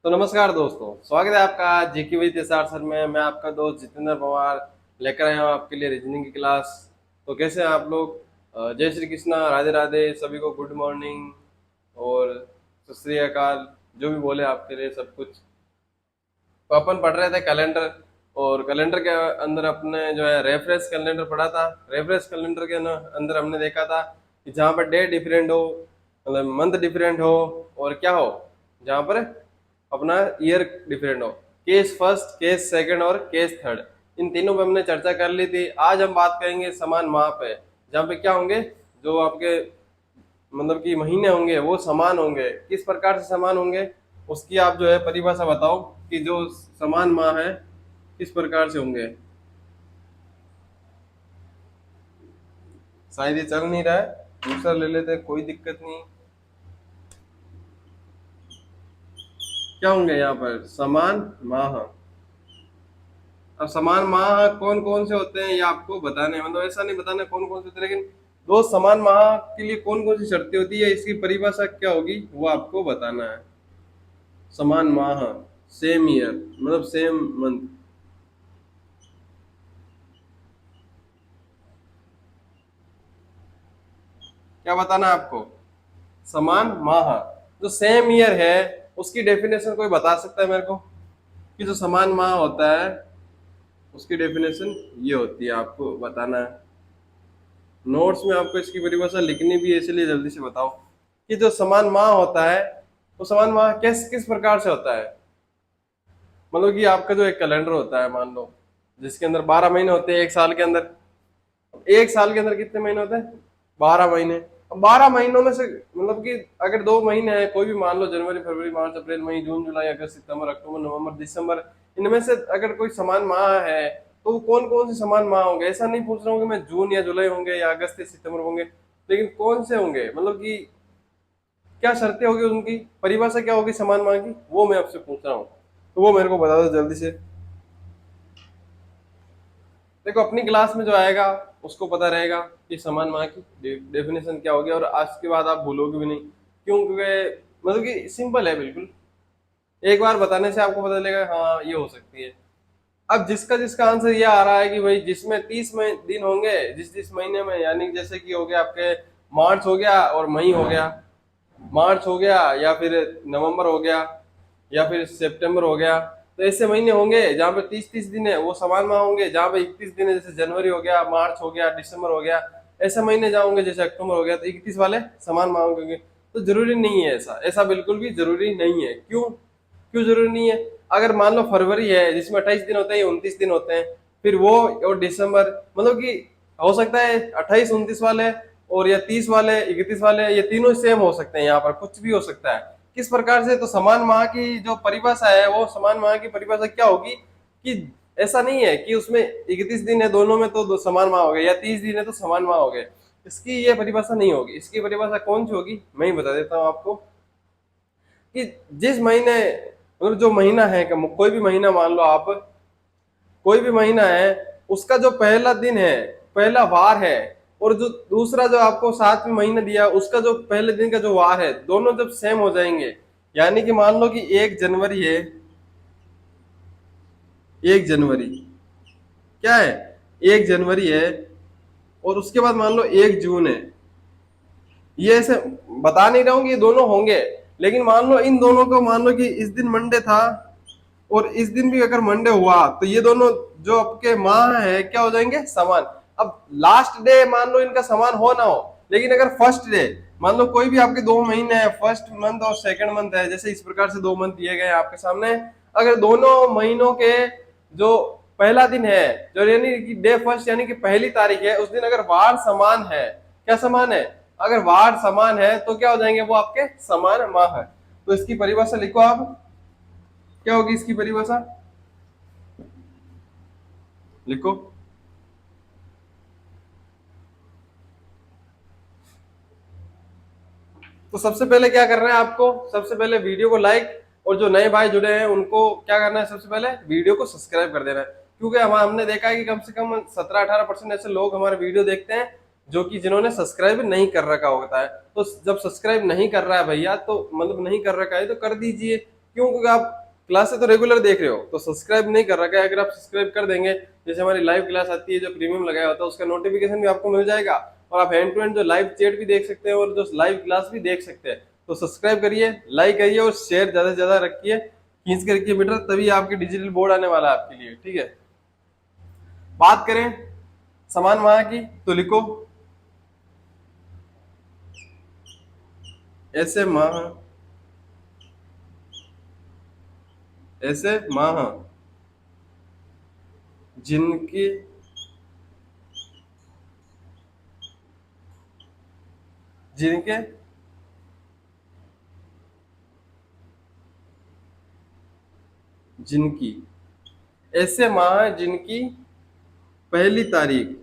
तो नमस्कार दोस्तों, स्वागत है आपका जीके विद एसआर सर में। मैं आपका दोस्त जितेंद्र पवार लेकर आया हूँ आपके लिए रीजनिंग की क्लास। तो कैसे हैं आप लोग? जय श्री कृष्णा, राधे राधे, सभी को गुड मॉर्निंग और सत श्री अकाल, जो भी बोले आपके लिए सब कुछ। तो अपन पढ़ रहे थे कैलेंडर, और कैलेंडर के अंदर अपने जो है रेफरेंस कैलेंडर पढ़ा था। रेफरेंस कैलेंडर के अंदर हमने देखा था कि जहाँ पर डेट डिफरेंट हो, मतलब मंथ डिफरेंट हो, और क्या हो, जहाँ पर अपना ईयर डिफरेंट हो। केस फर्स्ट, केस सेकंड और केस थर्ड, इन तीनों पे हमने चर्चा कर ली थी। आज हम बात करेंगे समान माह पे, जहाँ पे क्या होंगे, जो आपके मतलब कि महीने होंगे वो समान होंगे। किस प्रकार से समान होंगे उसकी आप जो है परिभाषा बताओ कि जो समान माह है किस प्रकार से होंगे। शायद ये चल नहीं रहा है, दूसरा ले लेते हैं, कोई दिक्कत नहीं। क्या होंगे यहाँ पर समान माह। अब समान माह कौन कौन से होते हैं ये आपको बताना है, मतलब ऐसा नहीं बताना कौन कौन से होते हैं, लेकिन दो समान माह के लिए कौन कौन सी शर्तें होती है, इसकी परिभाषा क्या होगी वो आपको बताना है। समान माह, सेम ईयर, मतलब सेम मंथ। क्या बताना है आपको? समान माह, जो सेम ईयर है उसकी डेफिनेशन कोई बता सकता है मेरे को? कि जो समान माह होता है उसकी डेफिनेशन ये होती है, आपको बताना है। नोट्स में आपको इसकी परिभाषा लिखनी भी है, इसलिए जल्दी से बताओ कि जो समान माह होता है वो समान माह किस किस प्रकार से होता है। मतलब कि आपका जो एक कैलेंडर होता है, मान लो जिसके अंदर 12 महीने होते हैं एक साल के अंदर। एक साल के अंदर कितने महीने होते हैं? 12 महीने। अब 12 महीनों में से मतलब कि अगर 2 महीने हैं, कोई भी मान लो, जनवरी फरवरी मार्च अप्रैल मई जून जुलाई अगस्त सितंबर अक्टूबर नवंबर दिसंबर, इनमें से अगर कोई समान माह है तो कौन कौन से समान माह होंगे। ऐसा नहीं पूछ रहा हूँ कि मैं जून या जुलाई होंगे या अगस्त या सितंबर होंगे, लेकिन कौन से होंगे, मतलब कि क्या शर्तें होगी, उनकी परिभाषा क्या होगी समान माह की, वो मैं आपसे पूछ रहा हूँ। तो वो मेरे को बता दो जल्दी से। देखो, अपनी क्लास में जो आएगा उसको पता रहेगा कि समान माह की डेफिनेशन क्या होगी, और आज के बाद आप भूलोगे भी नहीं। क्यों? क्योंकि मतलब कि सिंपल है बिल्कुल, एक बार बताने से आपको पता चलेगा हाँ ये हो सकती है। अब जिसका जिसका आंसर ये आ रहा है कि भाई जिसमें 30 दिन होंगे जिस जिस महीने में, यानी जैसे कि हो गया आपके मार्च हो गया और मई हो गया, मार्च हो गया या फिर नवंबर हो गया या फिर सितंबर हो गया, तो ऐसे महीने होंगे जहाँ पे 30 30 दिन है वो समान माह होंगे। जहाँ पे 31 दिन है, जैसे जनवरी हो गया, मार्च हो गया, दिसंबर हो गया, ऐसे महीने जहाँ होंगे जैसे अक्टूबर हो गया, तो 31 वाले समान माह होंगे। तो जरूरी नहीं है ऐसा, ऐसा बिल्कुल भी जरूरी नहीं है। क्यों? क्यों जरूरी नहीं है? अगर मान लो फरवरी है जिसमें 28 दिन होते हैं या 29 दिन होते हैं, फिर वो, और दिसंबर, मतलब कि हो सकता है 28 29 वाले और या 30 वाले 31 वाले, ये तीनों सेम हो सकते हैं, यहाँ पर कुछ भी हो सकता है। किस प्रकार से? तो समान माह की जो परिभाषा है, वो समान माह की परिभाषा क्या होगी कि ऐसा नहीं है कि उसमें 31 दिन है दोनों में तो समान माह हो गए, या 30 दिन है तो समान माह हो गए। इसकी ये परिभाषा नहीं होगी। इसकी परिभाषा कौन सी होगी मैं ही बता देता हूँ आपको, कि जिस महीने, मतलब जो महीना है, कोई भी महीना मान लो आप, कोई भी महीना है, उसका जो पहला दिन है, पहला वार है, और जो दूसरा जो आपको साथ में महीना दिया उसका जो पहले दिन का जो वार है, दोनों जब सेम हो जाएंगे, यानी कि मान लो कि 1 जनवरी है, 1 जनवरी क्या है, 1 जनवरी है, और उसके बाद मान लो 1 जून है। ये ऐसे बता नहीं रहा हूँ कि ये दोनों होंगे, लेकिन मान लो इन दोनों को, मान लो कि इस दिन मंडे था और इस दिन भी अगर मंडे हुआ, तो ये दोनों जो आपके माह है क्या हो जाएंगे? समान। अब लास्ट डे मान लो इनका समान हो ना हो, लेकिन अगर फर्स्ट डे, मान लो कोई भी आपके 2 महीने है, फर्स्ट मंथ और सेकंड मंथ है, जैसे इस प्रकार से 2 मंथ दिए गए हैं आपके सामने, अगर दोनों महीनों के जो पहला दिन है, जो यानी कि डे फर्स्ट यानी कि पहली तारीख है, उस दिन अगर वार समान है, क्या समान है? अगर वार समान है तो क्या हो जाएंगे? वो आपके समान माह है। तो इसकी परिभाषा लिखो आप, क्या होगी इसकी परिभाषा, लिखो। तो सबसे पहले क्या करना है आपको? सबसे पहले वीडियो को लाइक, और जो नए भाई जुड़े हैं उनको क्या करना है, सबसे पहले वीडियो को सब्सक्राइब कर देना है। क्योंकि हमने देखा है कि कम से कम 17 18% ऐसे लोग हमारे वीडियो देखते हैं जो कि जिन्होंने सब्सक्राइब नहीं कर रखा होता है। तो जब सब्सक्राइब नहीं कर रहा है भैया, तो मतलब नहीं कर रखा है तो कर दीजिए। क्यों? क्योंकि आप क्लासेस तो रेगुलर देख रहे हो, तो सब्सक्राइब नहीं कर रखा है, अगर आप सब्सक्राइब कर देंगे, जैसे हमारी लाइव क्लास आती है जो प्रीमियम लगाया होता है उसका नोटिफिकेशन भी आपको मिल जाएगा, और आप हैंड टू हैंड जो लाइव चैट भी देख सकते हैं और जो लाइव क्लास भी देख सकते हैं। तो सब्सक्राइब करिए, लाइक करिए और शेयर ज्यादा से ज्यादा रखिए, खींच के रखिए बेटा, तभी आपकी डिजिटल बोर्ड आने वाला है आपके लिए, ठीक है। बात करें समान माह की, तो लिखो ऐसे माह, ऐसे माह जिनकी जिनके जिनकी ऐसे माह जिनकी पहली तारीख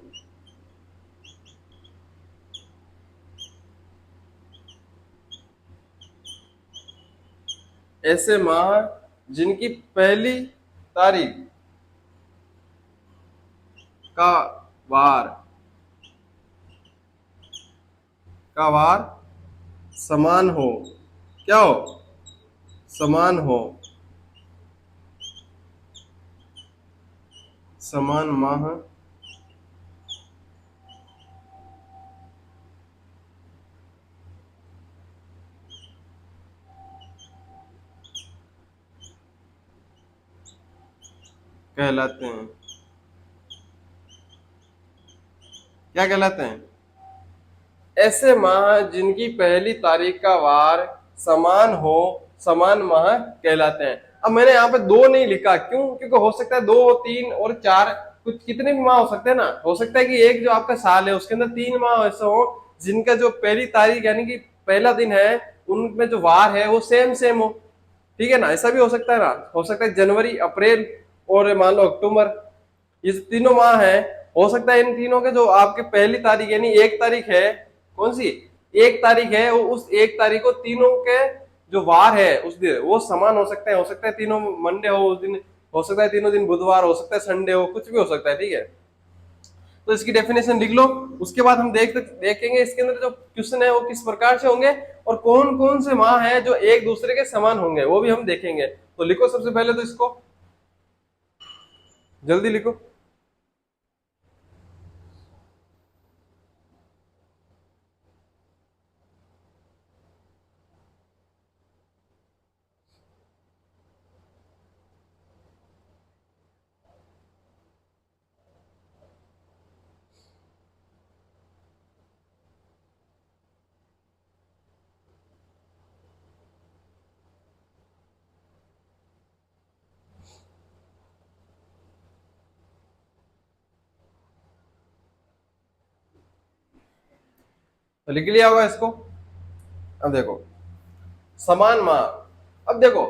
ऐसे माह जिनकी पहली तारीख का वार का वार समान हो, क्या हो? समान हो, समान माह कहलाते हैं। क्या कहलाते हैं? ऐसे माह जिनकी पहली तारीख का वार समान हो, समान माह कहलाते हैं। अब मैंने यहाँ पे दो नहीं लिखा, क्यों? क्योंकि हो सकता है दो, तीन और चार, कुछ कितने भी माह हो सकते हैं ना। हो सकता है कि एक जो आपका साल है उसके अंदर 3 माह ऐसे हो जिनका जो पहली तारीख यानी कि पहला दिन है उनमें जो वार है वो सेम सेम हो, ठीक है ना। ऐसा भी हो सकता है ना, हो सकता है जनवरी, अप्रैल और मान लो अक्टूबर, ये जो तीनों माह है, हो सकता है इन तीनों के जो आपके पहली तारीख यानी 1 तारीख है, कौन सी 1 तारीख है, वो उस 1 तारीख को तीनों के जो वार है उस दिन वो समान हो सकता है तीनों मंडे हो उस दिन, हो सकता है तीनों दिन बुधवार, हो सकता है संडे हो, कुछ भी हो सकता है, ठीक है। तो इसकी डेफिनेशन लिख लो, उसके बाद हम देखेंगे इसके अंदर जो क्वेश्चन है वो किस प्रकार से होंगे और कौन कौन से माह है जो एक दूसरे के समान होंगे वो भी हम देखेंगे। तो लिखो सबसे पहले तो इसको, जल्दी लिखो। तो लिख लिया होगा इसको। अब देखो समान माह, अब देखो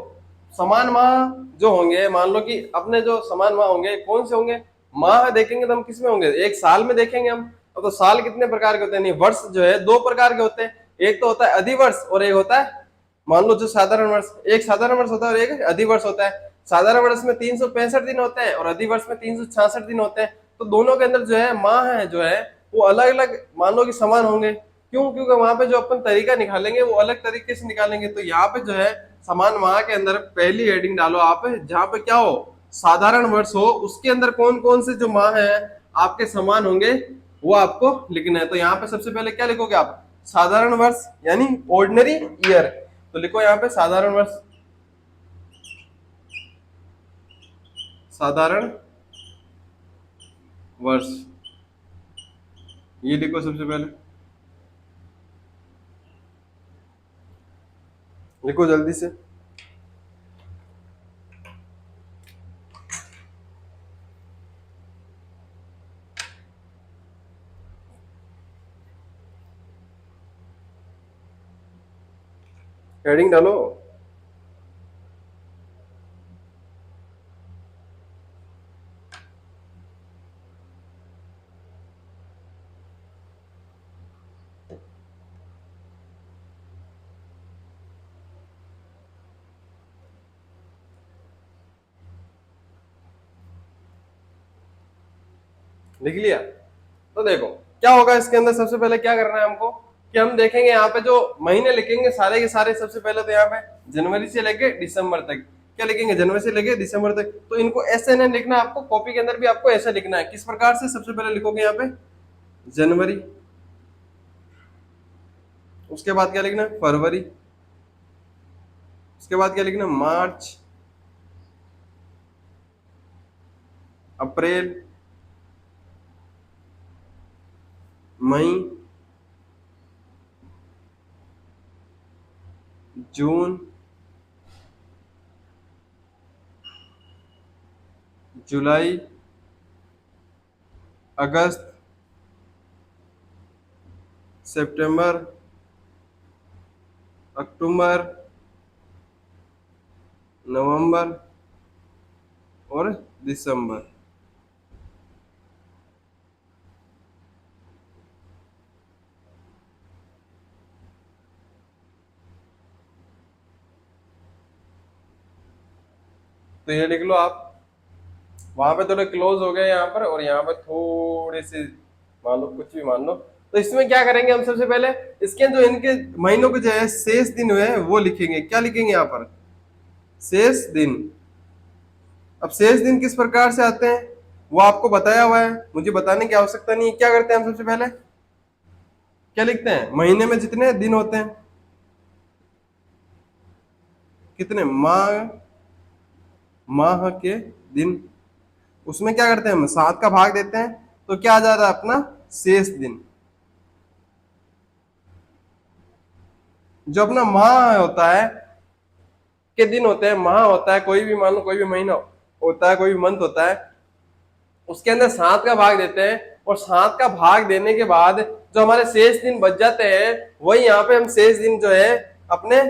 समान माह जो होंगे, मान लो कि अपने जो समान माह होंगे कौन से होंगे, माह देखेंगे तो हम किस में होंगे, एक साल में देखेंगे हम। अब तो साल कितने प्रकार के होते हैं, नहीं वर्ष जो है 2 प्रकार के होते हैं, एक तो होता है अधिवर्ष और एक होता है मान लो जो साधारण वर्ष। एक साधारण वर्ष होता है और एक अधिवर्ष होता है। साधारण वर्ष में 365 दिन होते हैं और अधिवर्ष में 366 दिन होते हैं। तो दोनों के अंदर जो है माह है जो है वो अलग अलग मान लो कि समान होंगे, क्यों? क्योंकि वहां पे जो अपन तरीका निकालेंगे वो अलग तरीके से निकालेंगे। तो यहाँ पे जो है समान माह के अंदर पहली हेडिंग डालो आप, जहाँ पे क्या हो साधारण वर्ष हो, उसके अंदर कौन कौन से जो माह है आपके समान होंगे वो आपको लिखना है। तो यहाँ पे सबसे पहले क्या लिखोगे आप, साधारण वर्ष यानी ऑर्डिनरी ईयर। तो लिखो यहाँ पे साधारण वर्ष, साधारण वर्ष, ये लिखो सबसे पहले, लिखो जल्दी से। हेडिंग डालो। लिख लिया? तो देखो क्या होगा इसके अंदर, सबसे पहले क्या करना है हमको, कि हम देखेंगे यहाँ पे जो महीने लिखेंगे सारे के सारे, सबसे पहले तो यहाँ पे जनवरी से लेके दिसंबर तक क्या लिखेंगे, जनवरी से लेके दिसंबर तक। तो इनको ऐसे नहीं लिखना, आपको कॉपी के अंदर भी आपको ऐसा लिखना है। किस प्रकार से, सबसे पहले लिखोगे यहाँ पे जनवरी, उसके बाद क्या लिखना है फरवरी, उसके बाद क्या लिखना मार्च, अप्रैल, मई, जून, जुलाई, अगस्त, सितंबर, अक्टूबर, नवंबर और दिसंबर। तो ये लिख लो आप, वहां पे थोड़े क्लोज हो गए यहाँ पर, और यहाँ पर थोड़े से मान लो, कुछ भी मान लो। तो इसमें क्या करेंगे हम, सबसे पहले इसके जो इनके महीनों के जो है शेष दिन हुए हैं वो लिखेंगे। क्या लिखेंगे यहाँ पर, शेष दिन। अब शेष दिन किस प्रकार से आते हैं वो आपको बताया हुआ है, मुझे बताने की आवश्यकता नहीं है। क्या करते हैं हम, सबसे पहले क्या लिखते हैं, महीने में जितने दिन होते हैं, कितने माह, माह के दिन, उसमें क्या करते हैं हम 7 का भाग देते हैं, तो क्या आ जा रहा है अपना शेष दिन। जो अपना माह होता है, के दिन होते हैं, माह होता है, कोई भी मान लो कोई भी महीना होता है, कोई भी मंथ होता है, उसके अंदर 7 का भाग देते हैं, और 7 का भाग देने के बाद जो हमारे शेष दिन बच जाते हैं, वही यहाँ पे हम शेष दिन जो है अपने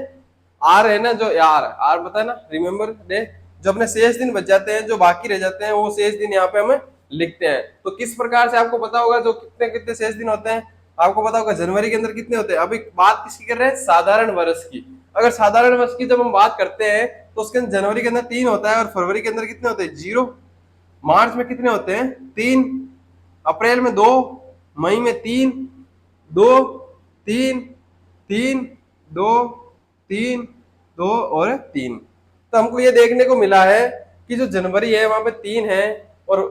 आर है ना, जो आर आर पता है ना, रिमेम्बर डे, जो अपने शेष दिन बच जाते हैं, जो बाकी रह जाते हैं, वो शेष दिन यहाँ पे हमें लिखते हैं। तो किस प्रकार से आपको पता होगा जो कितने कितने शेष दिन होते हैं, आपको पता होगा जनवरी के अंदर कितने होते हैं। अभी बात किसकी कर रहे हैं, साधारण वर्ष की। अगर साधारण वर्ष की जब हम बात करते हैं तो उसके अंदर जनवरी के अंदर 3 होता है, और फरवरी के अंदर कितने होते हैं 0, मार्च में कितने होते हैं 3, अप्रैल में 2, मई में 3, 2, 3, 3, 2, 3, 2 और 3। तो हमको ये देखने को मिला है कि जो जनवरी है वहां पे 3 है, और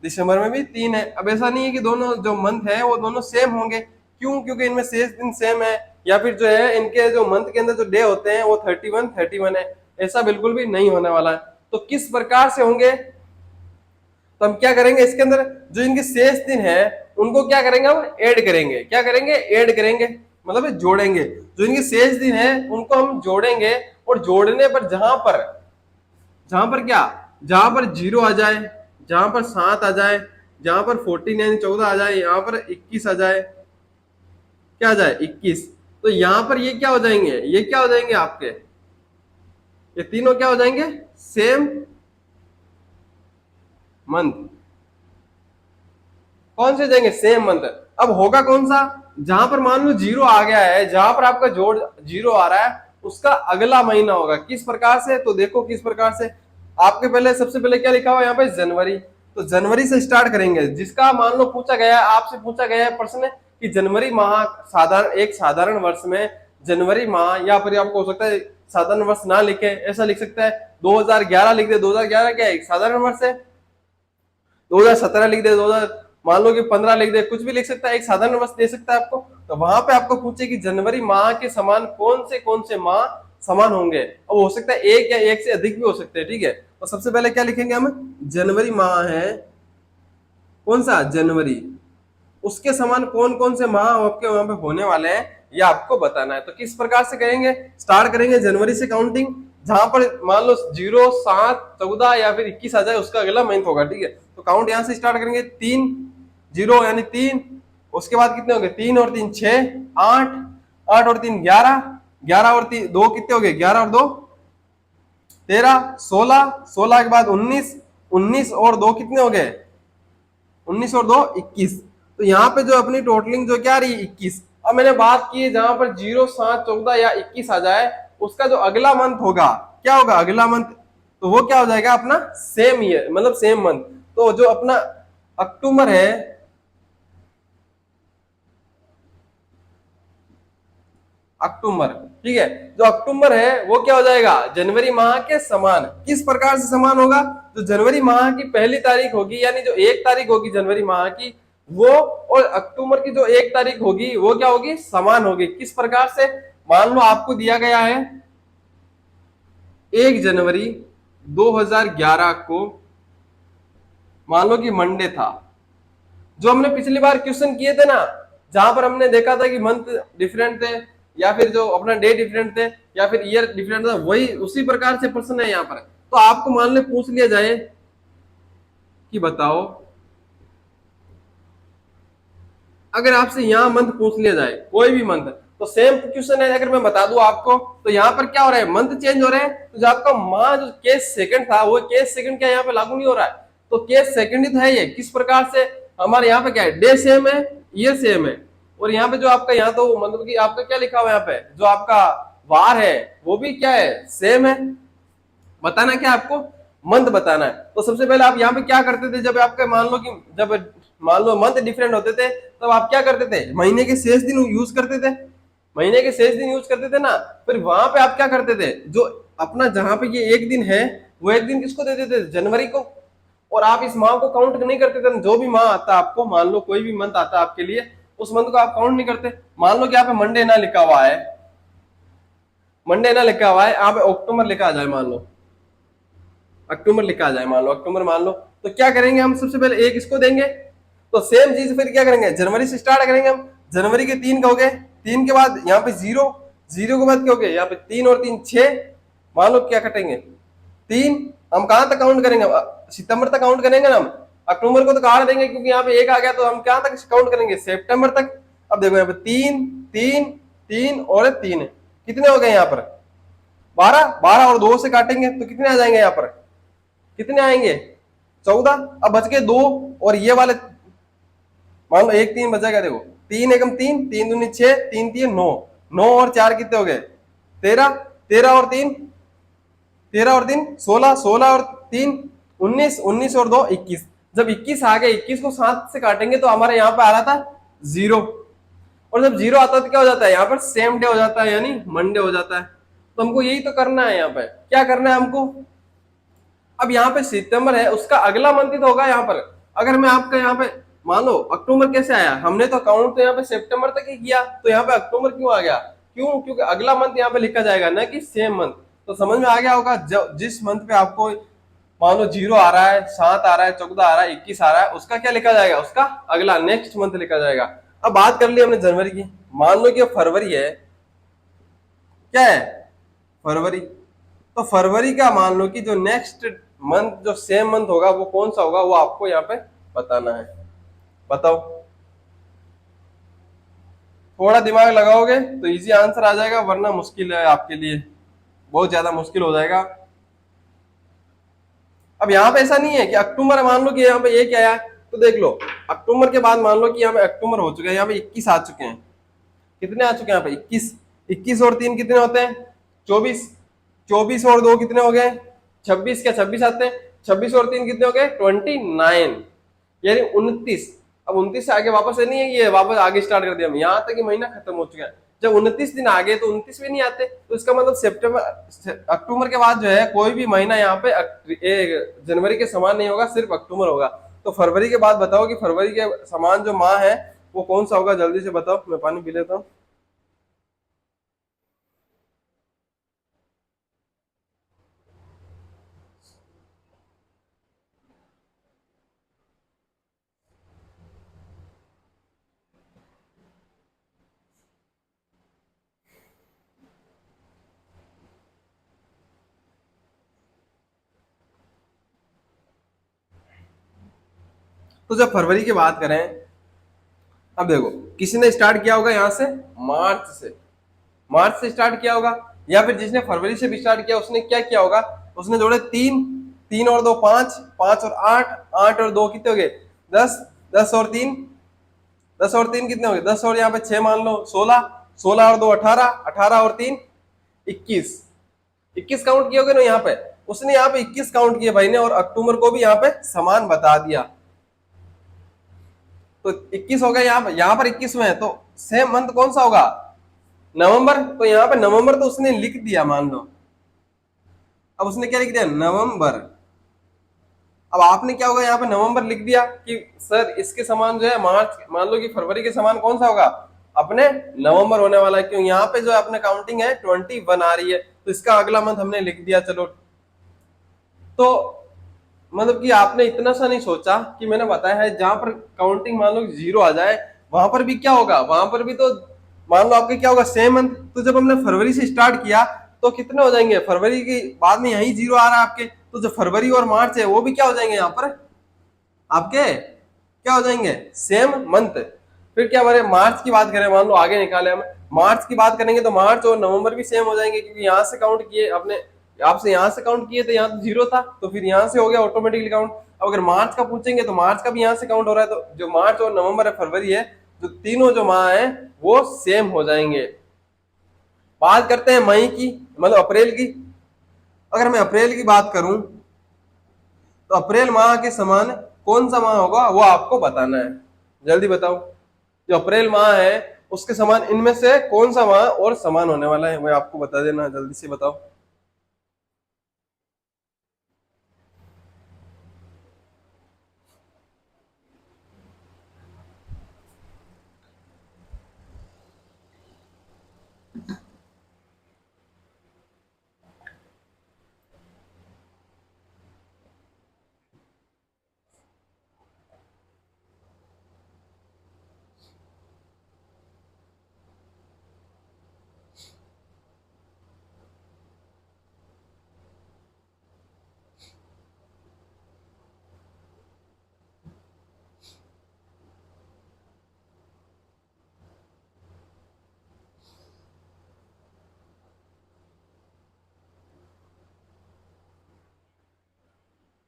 दिसंबर में भी 3 है। अब ऐसा नहीं है कि दोनों जो मंथ है वो दोनों सेम होंगे, क्यों, क्योंकि इनमें शेष दिन सेम है, या फिर जो है इनके जो मंथ के अंदर जो डे होते हैं वो 31 है। ऐसा बिल्कुल भी नहीं होने वाला है। तो किस प्रकार से होंगे, तो हम क्या करेंगे, इसके अंदर जो इनके शेष दिन है उनको क्या करेंगे, हम ऐड करेंगे। क्या करेंगे, ऐड करेंगे, मतलब जोड़ेंगे। जो इनके शेष दिन है उनको हम जोड़ेंगे, और जोड़ने पर जहां पर क्या, जहां पर 0 आ जाए, जहां पर 7 आ जाए, जहां पर 14 14 आ जाए, यहाँ पर 21 आ जाए, क्या आ जाए 21, तो यहाँ पर ये क्या हो जाएंगे, ये क्या हो जाएंगे आपके, ये तीनों क्या हो जाएंगे, सेम मंथ। कौन से जाएंगे, सेम मंथ। अब होगा कौन सा, जहां पर मान लो 0 आ गया है, जहां पर आपका जोड़ 0 आ रहा है, उसका अगला महीना होगा। किस प्रकार से, तो देखो किस प्रकार से, आपके पहले सबसे पहले क्या लिखा हुआ है यहाँ पे, जनवरी। तो जनवरी से स्टार्ट करेंगे, जिसका मान लो पूछा गया है, आपसे पूछा गया है प्रश्न कि जनवरी माह, साधारण एक साधारण वर्ष में जनवरी माह, या फिर आपको हो सकता है साधारण वर्ष ना लिखे, ऐसा लिख सकता है 2011 लिख दे, 2011 क्या है, एक साधारण वर्ष है। 2017 लिख दे, 2000 मान लो कि 15 लिख दे, कुछ भी लिख सकता है, एक साधारण वर्ष दे सकता है आपको। तो वहां पे आपको पूछे कि जनवरी माह के समान कौन से माह समान होंगे, अब हो सकता है एक या एक से अधिक भी हो सकते हैं, ठीक है। तो सबसे पहले क्या लिखेंगे हम, जनवरी माह है कौन सा, जनवरी, उसके समान कौन कौन से माह आपके वहां पे होने वाले हैं, ये आपको बताना है। तो किस प्रकार से करेंगे, स्टार्ट करेंगे जनवरी से काउंटिंग, जहां पर मान लो 0, 7, 14 या फिर 21 आ जाए, उसका अगला मंथ होगा, ठीक है। तो काउंट यहां से स्टार्ट करेंगे, 3, 0 यानी 3, उसके बाद कितने हो गए, 3 और 3 6, 8, 8 और 3 11, 11 और 3 2 कितने हो गए, 11 और 2 13, 16, 16 के बाद 19, 19 और 2 कितने हो गए, 19 और 2 21। तो यहाँ पे जो अपनी टोटलिंग जो क्या आ रही है 21। अब मैंने बात की जहां पर 0, 7, 14 या 21 आ जाए, उसका जो अगला मंथ होगा, क्या होगा अगला मंथ, तो वो क्या हो जाएगा अपना सेम ईयर, मतलब सेम मंथ। तो जो अपना अक्टूबर है, अक्टूबर, ठीक है। जो अक्टूबर है वो क्या हो जाएगा, जनवरी माह के समान। किस प्रकार से समान होगा, जो जनवरी माह की पहली तारीख होगी, यानी जो 1 तारीख होगी जनवरी माह की, वो और अक्टूबर की जो 1 तारीख होगी वो क्या होगी, समान होगी। किस प्रकार से, मान लो आपको दिया गया है 1 जनवरी 2011 को, मान लो कि मंडे था। जो हमने पिछली बार क्वेश्चन किए थे ना, जहां पर हमने देखा था कि मंथ डिफरेंट थे, या फिर जो अपना डे डिफरेंट थे, या फिर ईयर डिफरेंट था, वही उसी प्रकार से प्रश्न है यहाँ पर। तो आपको मान लो पूछ लिया जाए कि बताओ, अगर आपसे यहाँ मंथ पूछ लिया जाए, कोई भी मंथ, तो सेम क्वेश्चन है। अगर मैं बता दूं आपको, तो यहाँ पर क्या हो रहा है, मंथ चेंज हो रहे हैं, तो जो आपका माह जो केस सेकंड था, वो केस सेकंड क्या यहाँ पे लागू नहीं हो रहा है, तो केस सेकंड ही तो है ये। किस प्रकार से, हमारे यहाँ पे क्या है, डे सेम है, ईयर सेम है, और यहाँ पे जो आपका यहाँ तो मतलब कि आपका क्या लिखा हुआ है, यहाँ पे जो आपका वार है वो भी क्या है, सेम है। बताना क्या आपको, मंथ बताना है। तो सबसे पहले आप यहाँ पे क्या करते थे, जब आपका मान लो कि जब मान लो मंथ डिफरेंट होते थे, तब आप क्या करते थे, महीने के शेष दिन यूज करते थे, महीने के शेष दिन यूज करते थे ना। फिर वहां पे आप क्या करते थे, जो अपना जहां पे ये एक दिन है, वो एक दिन किसको देते थे, जनवरी को। और आप इस माह को काउंट नहीं करते थे, जो भी माह आता है आपको, मान लो कोई भी मंथ आता है आपके लिए, उस मंथ को आप काउंट नहीं करते। मान लो कि यहाँ पे मंडे ना लिखा हुआ है, मंडे ना लिखा हुआ है, यहाँ पे अक्टूबर लिखा आ जाए, मान लो अक्टूबर लिखा आ जाए, मान लो अक्टूबर मान लो, तो क्या करेंगे हम, सबसे पहले एक इसको देंगे। तो सेम चीज फिर क्या करेंगे, जनवरी से स्टार्ट करेंगे हम। जनवरी के 3 का हो गए, 3 के बाद यहाँ पे 0, 0 के बाद क्या हो गया, यहाँ पे 3 और 3 6, मान लो क्या कटेंगे 3। हम कहाँ तक काउंट करेंगे, सितंबर तक काउंट करेंगे ना हम, अक्टूबर को तो काट देंगे क्योंकि यहाँ पे 1 आ गया, तो हम कहाँ तक काउंट करेंगे, सितंबर तक। अब देखो यहाँ पे 3 3 3 और 3, कितने हो गए यहाँ पर, 12, 12 और 2 से काटेंगे तो कितने आ जाएंगे यहाँ पर, कितने आएंगे, 14। अब बच गए 2, और ये वाले मान लो 1 3 बचा गया, देखो 3 एकम 3, 3 दूनी 6, 3 3 9, 9 और 4 कितने हो गए, 13, 13 और 3, 13 और 3 16, 16 और 3 19, 19 और 2 21। जब 21 आ गए, 21 को 7 से काटेंगे तो हमारे यहाँ पे आ रहा था 0, और जब 0 आता है तो क्या हो जाता है, यहाँ पर सेम डे हो जाता है, यानी मंडे हो जाता है। तो हमको यही तो करना है, यहाँ पे क्या करना है हमको। अब यहाँ पे सितंबर है, उसका अगला मंथ ही तो होगा यहाँ पर। अगर मैं आपका यहाँ पे मान लो अक्टूबर कैसे आया, हमने तो काउंट तो यहाँ पे सितंबर तक ही किया, तो यहाँ पे अक्टूबर क्यों आ गया, क्यों, क्योंकि अगला मंथ यहाँ पे लिखा जाएगा ना कि सेम मंथ। तो समझ में आ गया होगा, जिस मंथ पे आपको मान लो 0 आ रहा है, 7 आ रहा है, 14 आ रहा है, 21 आ रहा है, उसका क्या लिखा जाएगा, उसका अगला नेक्स्ट मंथ लिखा जाएगा। अब बात कर ली हमने जनवरी की, मान लो कि फरवरी है, क्या है, फरवरी। तो फरवरी का मान लो कि जो नेक्स्ट मंथ जो सेम मंथ होगा वो कौन सा होगा, वो आपको यहाँ पे बताना है। बताओ, थोड़ा दिमाग लगाओगे तो इजी आंसर आ जाएगा, वरना मुश्किल है आपके लिए, बहुत ज्यादा मुश्किल हो जाएगा। अब यहाँ पे ऐसा नहीं है कि अक्टूबर, मान लो कि यहाँ पे ये क्या आया, तो देख लो अक्टूबर के बाद मान लो कि यहाँ पे अक्टूबर हो चुके हैं, यहाँ पे 21 आ चुके हैं, कितने आ चुके हैं यहाँ पे 21, 21 और 3 कितने होते हैं 24, 24 और 2 कितने हो गए 26, क्या 26 आते हैं, 26 और 3 कितने हो गए 29, यानी 29। अब 29 से आगे वापस नहीं है, ये वापस आगे स्टार्ट कर दिया हम, यहाँ तक कि महीना खत्म हो चुका है। जब 29 दिन आ गए तो 29 भी नहीं आते, तो इसका मतलब सितंबर अक्टूबर के बाद जो है कोई भी महीना यहाँ पे जनवरी के समान नहीं होगा, सिर्फ अक्टूबर होगा। तो फरवरी के बाद बताओ कि फरवरी के समान जो माह है वो कौन सा होगा, जल्दी से बताओ, मैं पानी पी लेता हूँ। तो जब फरवरी की बात करें, अब देखो किसी ने स्टार्ट किया होगा यहाँ से, मार्च से, मार्च से स्टार्ट किया होगा, या फिर जिसने फरवरी से भी स्टार्ट किया उसने क्या किया होगा, उसने जोड़े 3, 3 और 2 5, 5 और 8, 8 और 2 कितने हो गए 10, 10 और 3, 10 और 3 कितने हो गए 10 और यहाँ पे 6 मान लो 16, 16 और 2 18, 18 और 3 21, 21 काउंट किए होगे ना यहाँ पे, उसने यहाँ पे 21 काउंट किए भाई ने, और अक्टूबर को भी यहाँ पे समान बता दिया, तो 21 हो गया यहाँ पर 21 में है, तो सेम मंथ कौन सा होगा, नवंबर, तो यहाँ पे नवंबर तो उसने लिख दिया मान लो। अब उसने क्या लिख दिया, नवंबर। अब आपने क्या होगा, यहाँ पे नवंबर लिख दिया कि सर इसके समान जो है मार्च, मान लो कि फरवरी के समान कौन सा होगा, अपने नवंबर होने वाला है। क्यों, यहाँ पे जो अपने काउंटिंग है 21 आ रही है, तो इसका अगला मंथ हमने लिख दिया। चलो, तो मतलब कि आपने इतना सा नहीं सोचा कि मैंने बताया है जहां पर काउंटिंग मान लो जीरो आ जाए, वहां पर भी क्या होगा, वहां पर भी तो मान लो आपके क्या होगा, सेम मंथ। तो जब हमने फरवरी से स्टार्ट किया तो कितने हो जाएंगे, फरवरी के बाद में यही जीरो आ रहा है आपके, तो जो फरवरी और मार्च है वो भी क्या हो जाएंगे यहाँ पर आपके, क्या हो जाएंगे, सेम मंथ। फिर क्या बोले, मार्च की बात करें, मान लो आगे निकाले हम, मार्च की बात करेंगे तो मार्च और नवंबर भी सेम हो जाएंगे, क्योंकि यहाँ से काउंट किए अपने, आपसे यहाँ से काउंट किए तो यहाँ तो जीरो था, तो फिर यहाँ से हो गया ऑटोमेटिकली काउंट। अब अगर मार्च का पूछेंगे तो मार्च का भी यहाँ से काउंट हो रहा है, तो जो मार्च और नवंबर है, फरवरी है, जो तीनों जो माह है वो सेम हो जाएंगे। बात करते हैं मई की, मतलब अप्रैल की। अगर मैं अप्रैल की बात करूं तो अप्रैल माह के समान कौन सा माह होगा वो आपको बताना है, जल्दी बताओ। जो अप्रैल माह है उसके समान इनमें से कौन सा माह और समान होने वाला है, वो आपको बता देना, जल्दी से बताओ।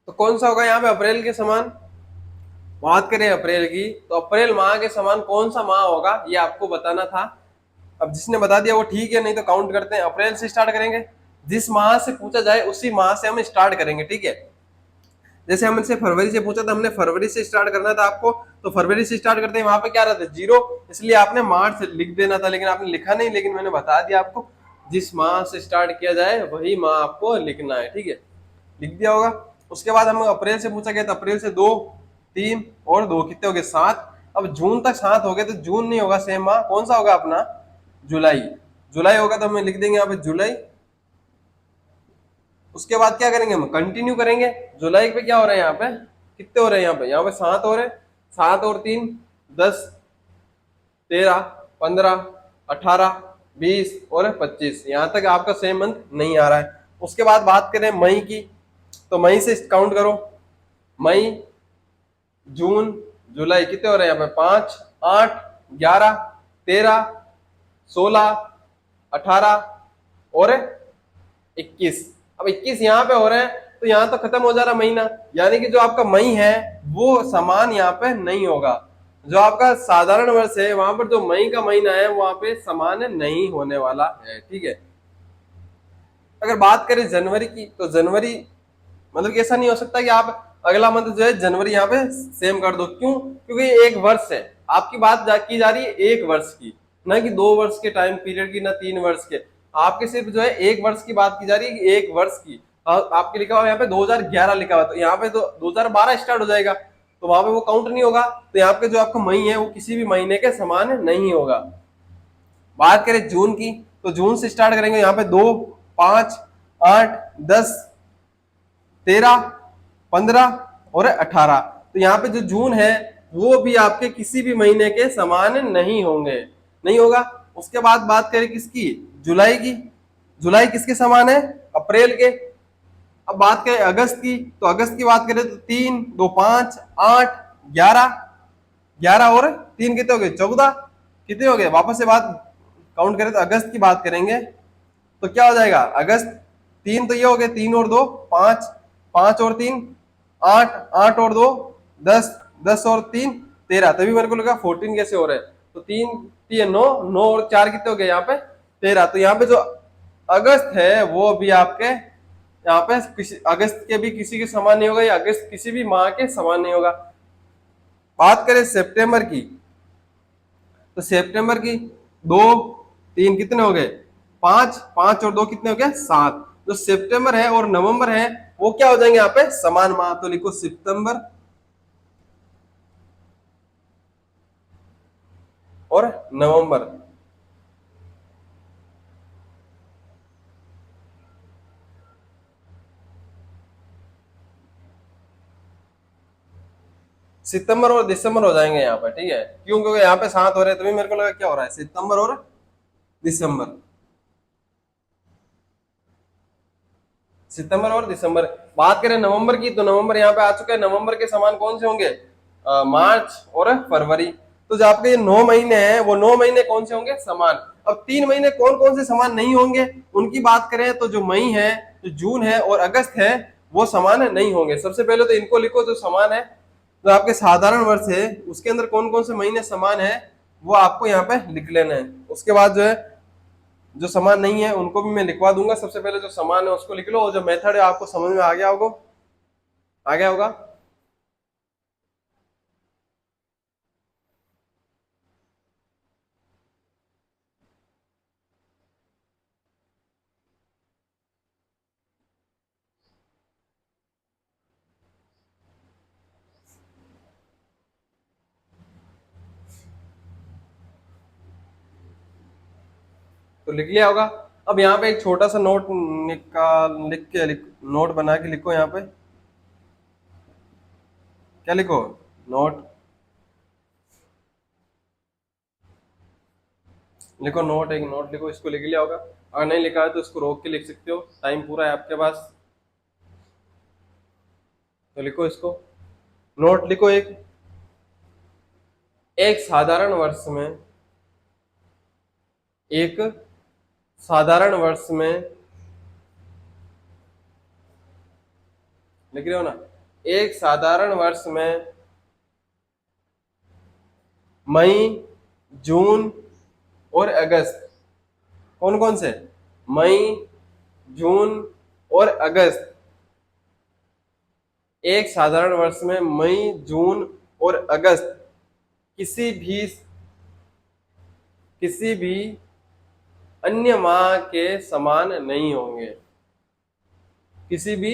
तो कौन सा होगा यहाँ पे अप्रैल के समान, बात करें अप्रैल की, तो अप्रैल माह के समान कौन सा माह होगा ये आपको बताना था। अब जिसने बता दिया वो ठीक है, नहीं तो काउंट करते हैं, अप्रैल से स्टार्ट करेंगे। जिस माह से पूछा जाए उसी माह से हम स्टार्ट करेंगे, ठीक है। जैसे हमसे फरवरी से पूछा था, हमने फरवरी से स्टार्ट करना था आपको, तो फरवरी से स्टार्ट करते हैं, वहां पे क्या रहता है, जीरो, इसलिए आपने मार्च लिख देना था, लेकिन आपने लिखा नहीं, लेकिन मैंने बता दिया आपको जिस माह से स्टार्ट किया जाए वही माह आपको लिखना है, ठीक है, लिख दिया होगा। उसके बाद हम अप्रैल से पूछा गया, तो अप्रैल से दो, तीन और दो कितने हो गए, 7। अब जून तक 7 हो गए, तो जून नहीं होगा सेम माह, कौन सा होगा अपना, जुलाई। जुलाई होगा तो हम लिख देंगे यहाँ पे जुलाई। उसके बाद क्या करेंगे, हम कंटिन्यू करेंगे। जुलाई पे क्या हो रहा है, यहाँ पे कितने हो रहे हैं, यहाँ पे 7 हो रहे हैं, 7 और 3 10, 13, 15, 18, 20 और 25, यहाँ तक आपका सेम मंथ नहीं आ रहा है। उसके बाद बात करें मई की, तो मई से काउंट करो, मई, जून, जुलाई कितने हो रहे हैं यहाँ पे, 5, 8, 11, 13, 16, 18 और 21। अब 21 यहाँ पे हो रहे हैं, तो यहाँ तो खत्म हो जा रहा महीना, यानी कि जो आपका मई है वो समान यहाँ पे नहीं होगा। जो आपका साधारण वर्ष है वहां पर जो मई का महीना है वहां पे समान नहीं होने वाला है, ठीक है। अगर बात करें जनवरी की, तो जनवरी मतलब कि ऐसा नहीं हो सकता कि आप अगला मंथ जो है जनवरी यहाँ पे सेम कर दो, क्यों, क्योंकि एक वर्ष है, आपकी बात की जा रही है एक वर्ष की, ना कि 2 वर्ष के टाइम पीरियड की, ना 3 वर्ष के। आपके सिर्फ जो है एक वर्ष की बात की जा रही है, कि एक वर्ष की। आपके लिखा हुआ यहाँ पे 2011 लिखा हुआ, तो यहाँ पे तो 2012 स्टार्ट हो जाएगा, तो वहां पे वो काउंट नहीं होगा। तो यहाँ पे जो आपका मई है वो किसी भी महीने के समान नहीं होगा। बात करें जून की, तो जून से स्टार्ट करेंगे, यहाँ पे 2, 5, 8, 10, 13, 15 और 18। तो यहाँ पे जो जून है वो भी आपके किसी भी महीने के समान नहीं होंगे, नहीं होगा। उसके बाद बात करें किसकी, जुलाई की, जुलाई किसके समान है, अप्रैल के। अब बात करें अगस्त की, तो अगस्त की बात करें तो 3, 2, 5, 8, 11, 11 और 3 कितने हो गए, 14, कितने हो गए, वापस से बात काउंट करें तो अगस्त की बात करेंगे तो क्या हो जाएगा, अगस्त, 3 तो ये हो गए, 3 और 2 5, 5 और 3 8, 8 और 2 10, 10 और 3 13, तभी मेरे को लगा 14 कैसे हो रहे हैं, तो 3 3 9, 9 और 4 कितने हो गए यहाँ पे 13। तो यहाँ पे जो अगस्त है वो भी आपके यहाँ पे किसी अगस्त के भी किसी के समान नहीं होगा, या अगस्त किसी भी माह के समान नहीं होगा। बात करें सितंबर की, तो सितंबर की 2, तीन कितने हो गए, पांच, पांच और दो कितने हो गए, सात। जो सितंबर है और नवंबर है वो क्या हो जाएंगे यहाँ पे, समान माह। तो लिखो सितंबर और नवंबर। सितंबर और दिसंबर हो जाएंगे यहाँ पे, ठीक है। क्यों, क्योंकि यहाँ पे सात हो रहे हैं, तभी मेरे को लगा क्या हो रहा है, सितंबर और दिसंबर। सितंबर और दिसंबर। बात करें नवंबर की, तो नवंबर यहाँ पे आ चुका है। नवंबर के समान कौन से होंगे, मार्च और फरवरी। तो जो आपके ये 9 महीने हैं वो 9 महीने कौन से होंगे, समान। अब 3 महीने कौन कौन से समान नहीं होंगे, उनकी बात करें तो जो मई है, जो जून है और अगस्त है, वो समान नहीं होंगे। सबसे पहले तो इनको लिखो जो समान है। जो आपके साधारण वर्ष है उसके अंदर कौन कौन से महीने समान है वो आपको यहाँ पे लिख लेना है। उसके बाद जो है, जो समान नहीं है उनको भी मैं लिखवा दूंगा। सबसे पहले जो समान है उसको लिख लो, और जो मेथड है आपको समझ में आ गया होगा, आ गया होगा। तो लिख लिया होगा। अब यहाँ पे एक छोटा सा नोट निकाल, नोट बना के लिखो यहाँ पे। क्या लिखो, नोट लिखो, नोट, एक नोट लिखो। इसको लिख लिया होगा। अगर नहीं लिखा है तो इसको रोक के लिख सकते हो, टाइम पूरा है आपके पास। तो लिखो इसको, नोट लिखो। एक एक साधारण वर्ष में, एक साधारण वर्ष में, लिख रहे हो ना, एक साधारण वर्ष में मई, जून और अगस्त, कौन कौन से, मई, जून और अगस्त। एक साधारण वर्ष में मई, जून और अगस्त किसी भी अन्य माह के समान नहीं होंगे। किसी भी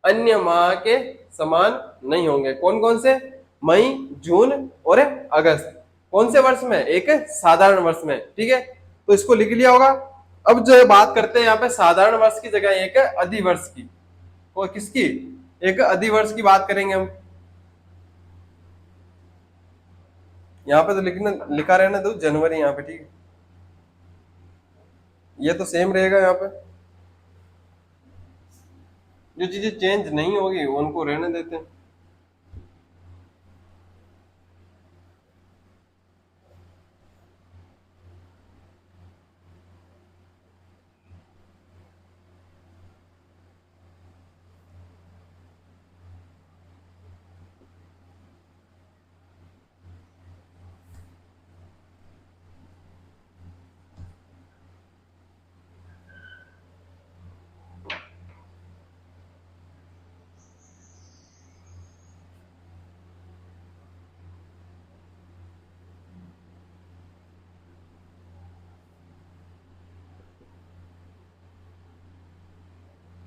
अन्य माह के समान नहीं होंगे। कौन कौन से, मई, जून और अगस्त। कौन से वर्ष में, एक साधारण वर्ष में, ठीक है। तो इसको लिख लिया होगा। अब जो है बात करते हैं यहाँ पे साधारण वर्ष की जगह एक अधिवर्ष की। और किसकी, एक अधिवर्ष की बात करेंगे हम। यहाँ पे तो लिखा रहना दो जनवरी यहाँ पे, ठीक है। ये तो सेम रहेगा यहाँ पे। जो चीजें चेंज नहीं होगी उनको रहने देते हैं।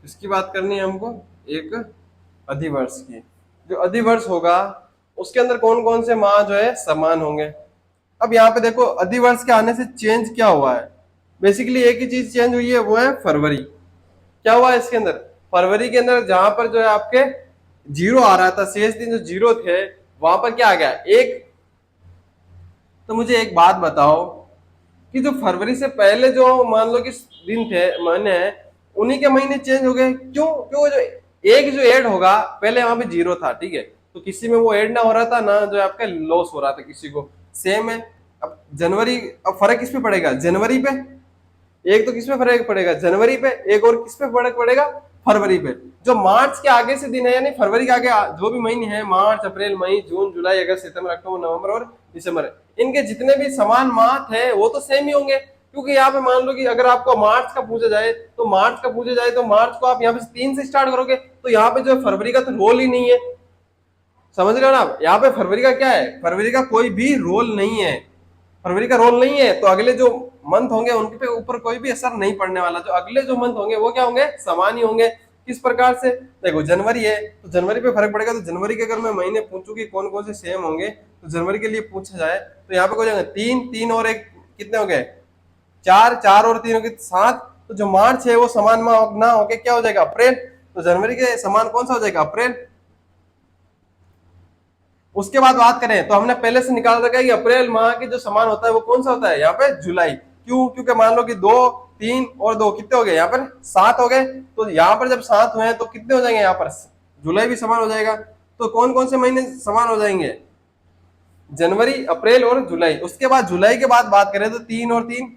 इसकी बात करनी है हमको, एक अधिवर्ष की। जो अधिवर्ष होगा उसके अंदर कौन कौन से माह जो है समान होंगे। अब यहाँ पे देखो, अधिवर्ष के आने से चेंज क्या हुआ है, बेसिकली एक ही चीज चेंज हुई है, वो है फरवरी। क्या हुआ है इसके अंदर, फरवरी के अंदर जहां पर जो है आपके जीरो आ रहा था, शेष दिन जो जीरो थे, वहां पर क्या आ गया, एक। तो मुझे एक बात बताओ कि जो फरवरी से पहले जो मान लो कि दिन थे, महीने हैं, उन्हीं के महीने चेंज हो गए। क्यों, क्यों, जो एक जो ऐड होगा, पहले वहां पे जीरो था, ठीक है, तो किसी में वो ऐड ना हो रहा था ना, जो आपका लॉस हो रहा था किसी को। सेम है। अब जनवरी, अब फर्क किस पे पड़ेगा, जनवरी पे। एक तो किस पे फर्क पड़ेगा, जनवरी पे। एक और किस पे फर्क पड़ेगा, फरवरी पे। जो मार्च के आगे से दिन है, यानी फरवरी के आगे जो भी महीने हैं, मार्च, अप्रैल, मई, जून, जुलाई, अगस्त, सितंबर, अक्टूबर, नवंबर और दिसंबर, इनके जितने भी समान माह थे वो तो सेम ही होंगे। क्योंकि यहाँ पे मान लो कि अगर आपको मार्च का पूछा जाए तो मार्च को आप यहाँ पे 3 से स्टार्ट करोगे, तो यहाँ पे जो फरवरी का तो रोल ही नहीं है। समझ रहे हो ना आप, यहाँ पे फरवरी का क्या है, फरवरी का कोई भी रोल नहीं है। फरवरी का रोल नहीं है, तो अगले जो मंथ होंगे उनके पे ऊपर कोई भी असर नहीं पड़ने वाला। जो अगले जो मंथ होंगे वो क्या होंगे, समान ही होंगे। किस प्रकार से, देखो जनवरी है तो जनवरी पे फर्क पड़ेगा। तो जनवरी के अगर मैं महीने पूछूं कि कौन कौन से सेम होंगे, तो जनवरी के लिए पूछा जाए तो यहाँ पे हो जाएगा तीन, तीन और एक कितने हो गए, चार, चार और तीन हो गए सात। तो जो मार्च है वो समान माह ना होके क्या हो जाएगा, अप्रैल। तो जनवरी के समान कौन सा हो जाएगा, अप्रैल। उसके बाद बात करें तो हमने पहले से निकाल रखा है कि अप्रैल माह के जो समान होता है वो कौन सा होता है, यहाँ पे जुलाई। क्यों, क्योंकि मान लो कि दो, तीन और दो कितने हो गए, यहाँ पर सात हो गए। तो यहाँ पर जब सात हुए हैं तो कितने हो जाएंगे, यहाँ पर जुलाई भी समान हो जाएगा। तो कौन कौन से महीने समान हो जाएंगे, जनवरी, अप्रैल और जुलाई। उसके बाद जुलाई के बाद बात करें तो तीन और तीन,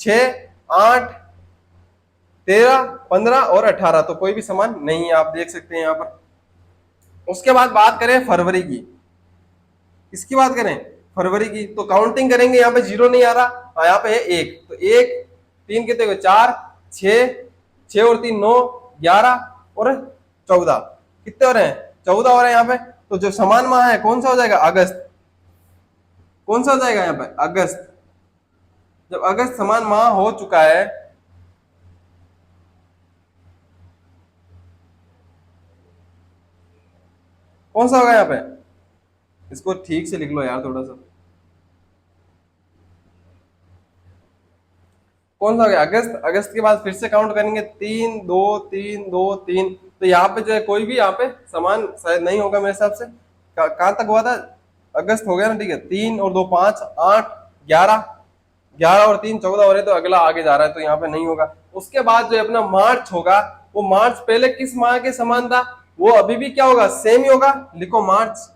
छह, आठ, 13, 15 और 18, तो कोई भी समान नहीं है, आप देख सकते हैं यहाँ पर। उसके बाद बात करें फरवरी की, इसकी बात करें फरवरी की, तो काउंटिंग करेंगे, यहाँ पे जीरो नहीं आ रहा, यहाँ पे है एक। तो एक, तीन कितने हुए, चार, छह, छह और तीन नौ, 11 और 14, कितने हो रहे हैं, 14 हो रहे हैं यहाँ पे। तो जो समान माह है कौन सा हो जाएगा, अगस्त। कौन सा हो जाएगा यहाँ पे, अगस्त। जब अगस्त समान माह हो चुका है, कौन सा होगा यहाँ पे, इसको ठीक से लिख लो यार थोड़ा सा, कौन सा हो गया, अगस्त। अगस्त के बाद फिर से काउंट करेंगे, तीन, दो, तीन, दो, तीन। तो यहाँ पे जो है कोई भी यहाँ पे समान शायद नहीं होगा मेरे हिसाब से। कहाँ तक हुआ था, अगस्त हो गया ना, ठीक है। तीन और दो, पांच, 8, 11, 11 और तीन, 14 हो रहे, तो अगला आगे जा रहा है, तो यहाँ पे नहीं होगा। उसके बाद जो है अपना मार्च होगा, वो मार्च पहले किस माह के समान था, वो अभी भी क्या होगा, सेम ही होगा, लिखो मार्च।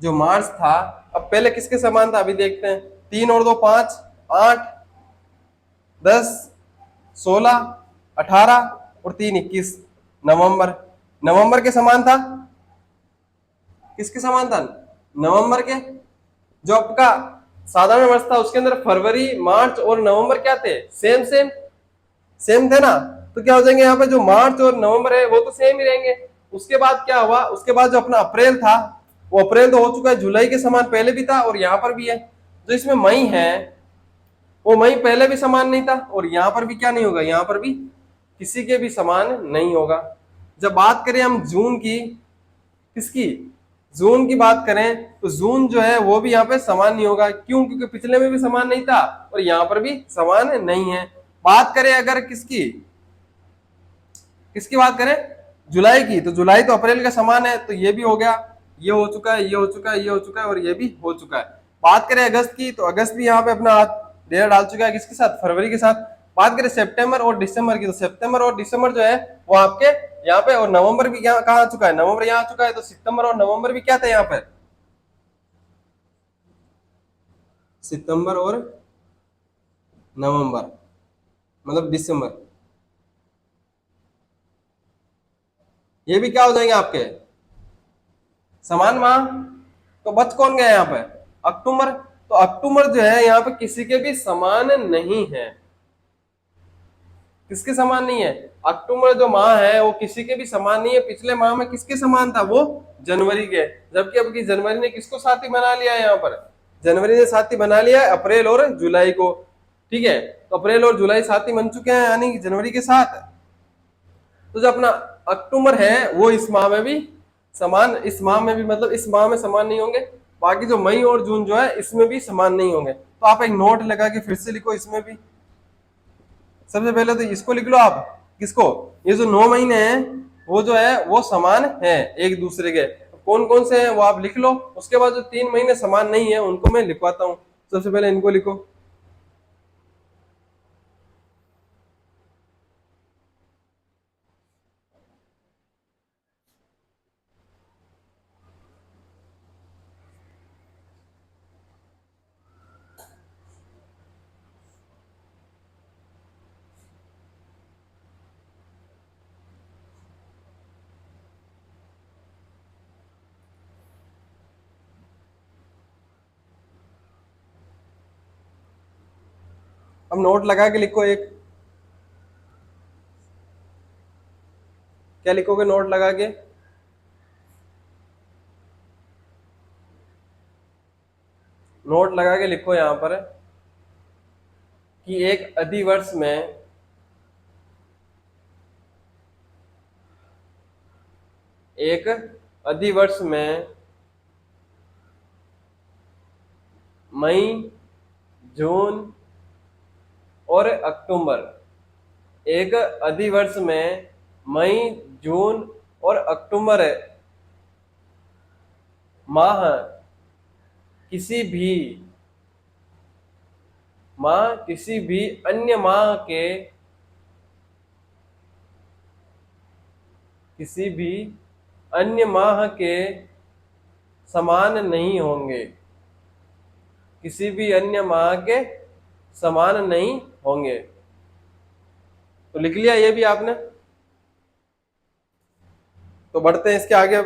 जो मार्च था, अब पहले किसके समान था अभी देखते हैं। तीन और दो, पांच, 8, 10, 16, 18 और तीन, 21, नवंबर। नवंबर के समान था, किसके समान था, नवंबर के। जो आपका साधारण वर्ष था उसके अंदर फरवरी, मार्च और नवंबर क्या थे, सेम सेम, सेम थे ना। तो क्या हो जाएंगे यहाँ पे, जो मार्च और नवंबर है वो तो सेम ही रहेंगे। उसके बाद क्या हुआ, उसके बाद जो अपना अप्रैल था, वो अप्रैल तो हो चुका है, जुलाई के समान पहले भी था और यहाँ पर भी है। जो इसमें मई है, वो मई पहले भी समान नहीं था और यहाँ पर भी क्या नहीं होगा, यहाँ पर भी किसी के भी समान नहीं होगा। जब बात करें हम जून की, किसकी, जून की बात करें तो जून जो है वो भी यहाँ पे समान नहीं होगा। क्यों, क्योंकि पिछले में भी समान नहीं था और यहाँ पर भी समान नहीं है। बात करें अगर किसकी, किसकी बात करें, जुलाई की, तो जुलाई तो अप्रैल का समान है, तो ये भी हो गया, ये हो चुका है, ये हो चुका है, ये हो चुका है और ये भी हो चुका है। बात करें अगस्त की, तो अगस्त भी यहाँ पे अपना हाथ डेरा डाल चुका है, किसके साथ, फरवरी के साथ। बात करें सितंबर और दिसंबर की, तो सितंबर और दिसंबर जो है वो आपके यहाँ पे, और नवंबर भी यहाँ कहाँ आ चुका है, नवंबर यहाँ आ चुका है। तो सितंबर और नवंबर भी क्या थे यहाँ पे, सितंबर और नवंबर, मतलब दिसंबर, ये भी क्या हो जाएंगे आपके समान माह। तो बच कौन गया यहाँ पे, अक्टूबर। तो अक्टूबर जो है यहाँ पे किसी के भी समान नहीं है, किसके समान नहीं है, अक्टूबर जो माह है वो किसी के भी समान नहीं है। पिछले माह में किसके समान था, वो जनवरी के। जबकि अब की जनवरी ने किसको साथी बना लिया है, यहाँ पर जनवरी ने साथी बना लिया है अप्रैल और जुलाई को, ठीक है। तो अप्रैल और जुलाई साथी बन चुके हैं यानी कि जनवरी के साथ। तो जो अपना अक्टूबर है वो इस माह में भी समान, इस माह में भी मतलब इस माह में समान नहीं होंगे। बाकी जो मई और जून जो है इसमें भी समान नहीं होंगे। तो आप एक नोट लगा के फिर से लिखो, इसमें भी सबसे पहले तो इसको लिख लो आप, किसको, ये जो 9 महीने हैं वो जो है वो समान है एक दूसरे के। कौन कौन से हैं वो आप लिख लो। उसके बाद जो 3 महीने समान नहीं है उनको मैं लिखवाता हूँ। सबसे पहले इनको लिखो, अब नोट लगा के लिखो एक, क्या लिखोगे नोट लगा के, नोट लगा के लिखो यहां पर कि एक अधिवर्ष में एक अधिवर्ष में मई, जून और अक्टूबर, एक अधिवर्ष में मई, जून और अक्टूबर माह किसी भी अन्य माह के समान नहीं होंगे, किसी भी अन्य माह के समान नहीं होंगे। तो लिख लिया ये भी आपने। तो बढ़ते हैं इसके आगे।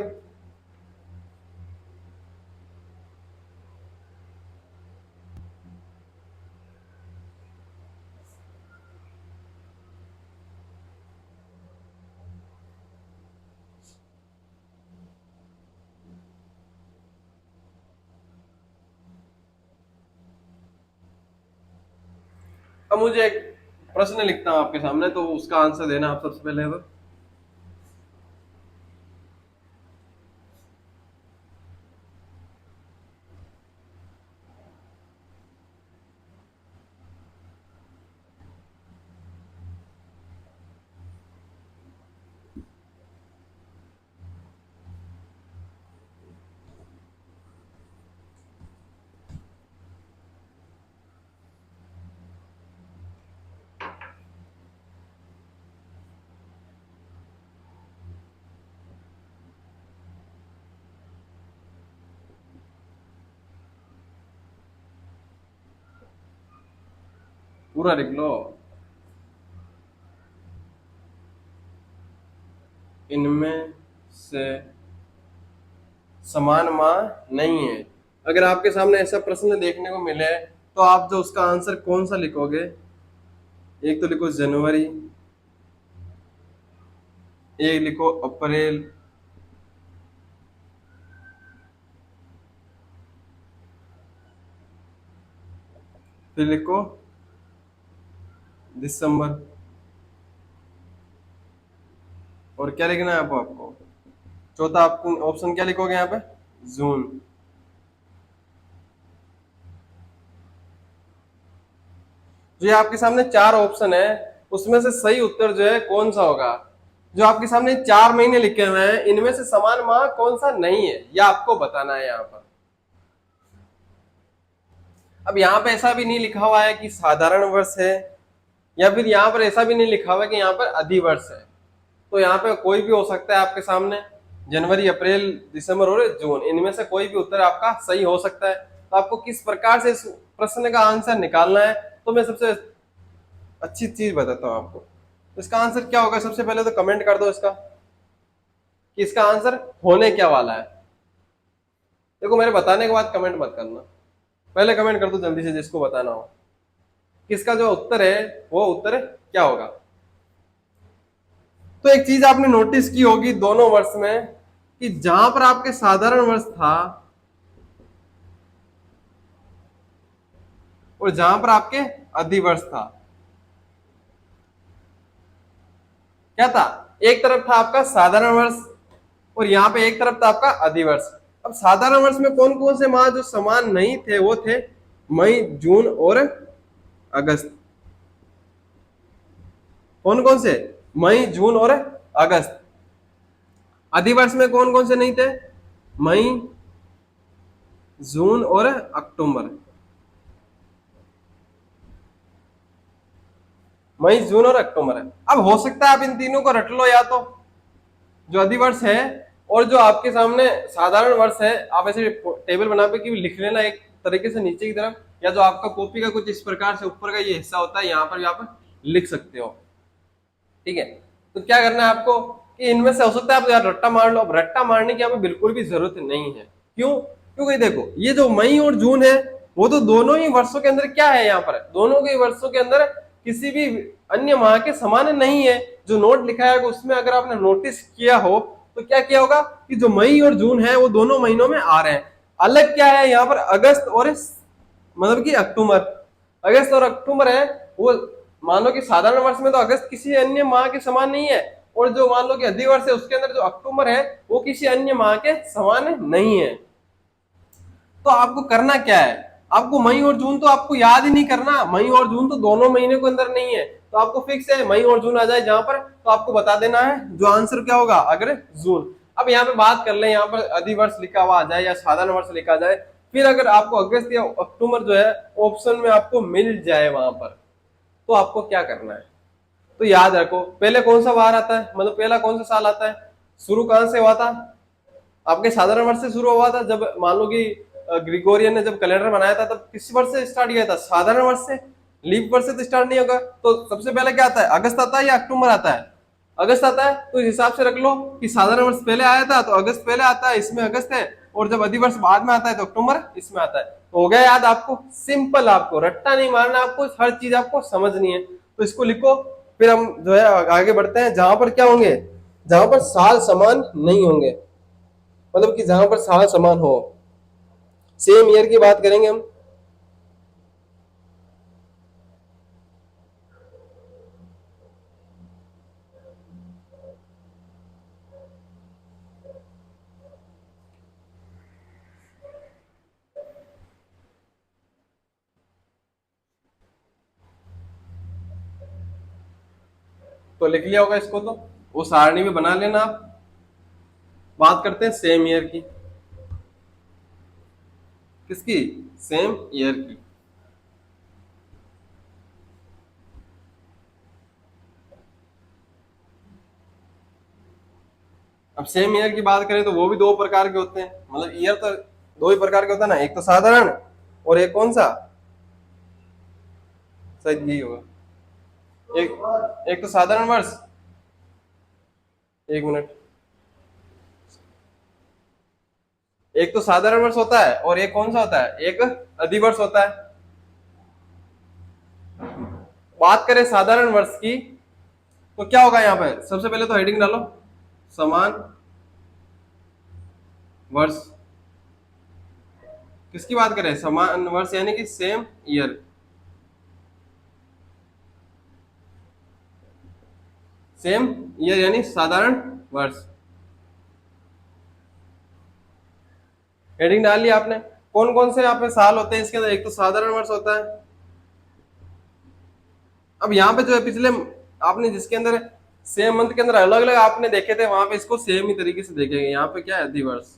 अब मुझे एक प्रश्न लिखता हूं आपके सामने, तो उसका आंसर देना आप सबसे पहले। पूरा लिख लो। इनमें से समान माह नहीं है। अगर आपके सामने ऐसा प्रश्न देखने को मिले तो आप जो उसका आंसर कौन सा लिखोगे? एक तो लिखो जनवरी, एक लिखो अप्रैल, फिर लिखो दिसंबर, और क्या लिखना है आपको? चौथा आपको ऑप्शन क्या लिखोगे यहाँ पे? जून। जो ये आपके सामने चार ऑप्शन है उसमें से सही उत्तर जो है कौन सा होगा? जो आपके सामने 4 महीने लिखे हुए हैं इनमें से समान माह कौन सा नहीं है, यह आपको बताना है यहाँ पर। अब यहाँ पे ऐसा भी नहीं लिखा हुआ है कि साधारण वर्ष है, या फिर यहाँ पर ऐसा भी नहीं लिखा हुआ है कि यहाँ पर अधिवर्ष है। तो यहाँ पे कोई भी हो सकता है आपके सामने, जनवरी, अप्रैल, दिसंबर और जून, इनमें से कोई भी उत्तर आपका सही हो सकता है। तो आपको किस प्रकार से इस प्रश्न का आंसर निकालना है, तो मैं सबसे अच्छी चीज बताता हूँ आपको। इसका आंसर क्या होगा? सबसे पहले तो कमेंट कर दो इसका कि इसका आंसर होने क्या वाला है। देखो मेरे बताने के बाद कमेंट मत करना, पहले कमेंट कर दो जल्दी से जिसको बताना हो कि इसका जो उत्तर है वो उत्तर क्या होगा। तो एक चीज आपने नोटिस की होगी दोनों वर्ष में कि जहां पर आपके साधारण वर्ष था और जहां पर आपके अधिवर्ष था, क्या था? एक तरफ था आपका साधारण वर्ष और यहाँ पे एक तरफ था आपका अधिवर्ष। अब साधारण वर्ष में कौन कौन से माह जो समान नहीं थे वो थे मई, जून और अगस्त। कौन कौन से? मई, जून और अगस्त। अधिवर्ष में कौन कौन से नहीं थे? मई, जून और अक्टूबर। मई, जून और अक्टूबर है। अब हो सकता है आप इन तीनों को रट लो, या तो जो अधिवर्ष है और जो आपके सामने साधारण वर्ष है, आप ऐसे टेबल बना के लिख लेना एक तरीके से नीचे की तरफ, या जो आपका कॉपी का कुछ इस प्रकार से ऊपर का ये हिस्सा होता है यहाँ पर भी आप लिख सकते हो। ठीक है, तो क्या करना है आपको कि इनमें से हो सकता है आप यार रट्टा मार लो। अब रट्टा मारने की हमें बिल्कुल भी जरूरत नहीं है। क्यों? क्योंकि देखो ये जो मई और जून है वो तो दोनों ही वर्षों के अंदर क्या है, यहाँ पर दोनों के वर्षों के अंदर किसी भी अन्य माह के समान नहीं है। जो नोट लिखा है उसमें अगर आपने नोटिस किया हो तो क्या किया होगा कि जो मई और जून है वो दोनों महीनों में आ रहे हैं। अलग क्या है यहाँ पर? अगस्त और मतलब कि अक्टूबर, अगस्त और अक्टूबर है वो, मान लो कि साधारण वर्ष में तो अगस्त किसी अन्य माह के समान नहीं है, और जो मान लो कि अधिवर्ष है उसके अंदर जो अक्टूबर है वो किसी अन्य माह के समान नहीं है। तो आपको करना क्या है, आपको मई और जून तो आपको याद ही नहीं करना, मई और जून तो दोनों महीने के अंदर नहीं है, तो आपको फिक्स है मई और जून आ जाए जहां पर, तो आपको बता देना है जो आंसर क्या होगा अगर जून। अब यहाँ पे बात कर ले, यहाँ पर अधिवर्ष लिखा हुआ आ जाए या साधारण वर्ष लिखा जाए, फिर अगर आपको अगस्त या अक्टूबर जो है ऑप्शन में आपको मिल जाए वहां पर, तो आपको क्या करना है, तो याद रखो पहले कौन सा बार आता है, मतलब पहला कौन सा साल आता है, शुरू कहां से हुआ था, आपके साधारण वर्ष से शुरू हुआ था, जब मान लो कि ग्रिगोरियन ने जब कैलेंडर बनाया था तब किस वर्ष से स्टार्ट किया था, साधारण वर्ष से, लीप वर्ष से तो स्टार्ट नहीं होगा। तो सबसे पहले क्या आता है, अगस्त आता है या अक्टूबर आता है, अगस्त आता है, तो इस हिसाब से रख लो कि साधारण वर्ष पहले आया था तो अगस्त पहले आता है, इसमें अगस्त है, और जब अधिवर्ष बाद में आता है तो अक्टूबर इसमें आता है। तो हो गया याद आपको, सिंपल, आपको रट्टा नहीं मारना, आपको हर चीज आपको समझनी है, तो इसको लिखो। फिर हम जो है आगे बढ़ते हैं, जहां पर क्या होंगे, जहां पर साल समान नहीं होंगे, मतलब कि जहां पर साल समान हो, सेम ईयर की बात करेंगे हम। तो लिख लिया होगा इसको, तो वो सारणी में बना लेना आप। बात करते हैं सेम ईयर की, किसकी, सेम ईयर की। अब सेम ईयर की बात करें तो वो भी दो प्रकार के होते हैं, मतलब ईयर तो दो ही प्रकार के होता है ना, एक तो साधारण और एक कौन सा, शायद यही होगा, एक एक तो साधारण वर्ष, एक मिनट, एक तो साधारण वर्ष होता है और एक कौन सा होता है, एक अधिवर्ष होता है। बात करें साधारण वर्ष की, तो क्या होगा यहाँ पे, सबसे पहले तो हेडिंग डालो, समान वर्ष, किसकी बात करें, समान वर्ष यानी कि सेम ईयर, सेम ईयर यानी साधारण वर्ष। हेडिंग डाल लिया आपने। कौन कौन से यहाँ पे साल होते हैं इसके अंदर, एक तो साधारण वर्ष होता है। अब यहाँ पे जो है पिछले आपने जिसके अंदर सेम मंथ के अंदर अलग अलग आपने देखे थे, वहां पे इसको सेम ही तरीके से देखेंगे। यहाँ पे क्या है, अधिवर्ष।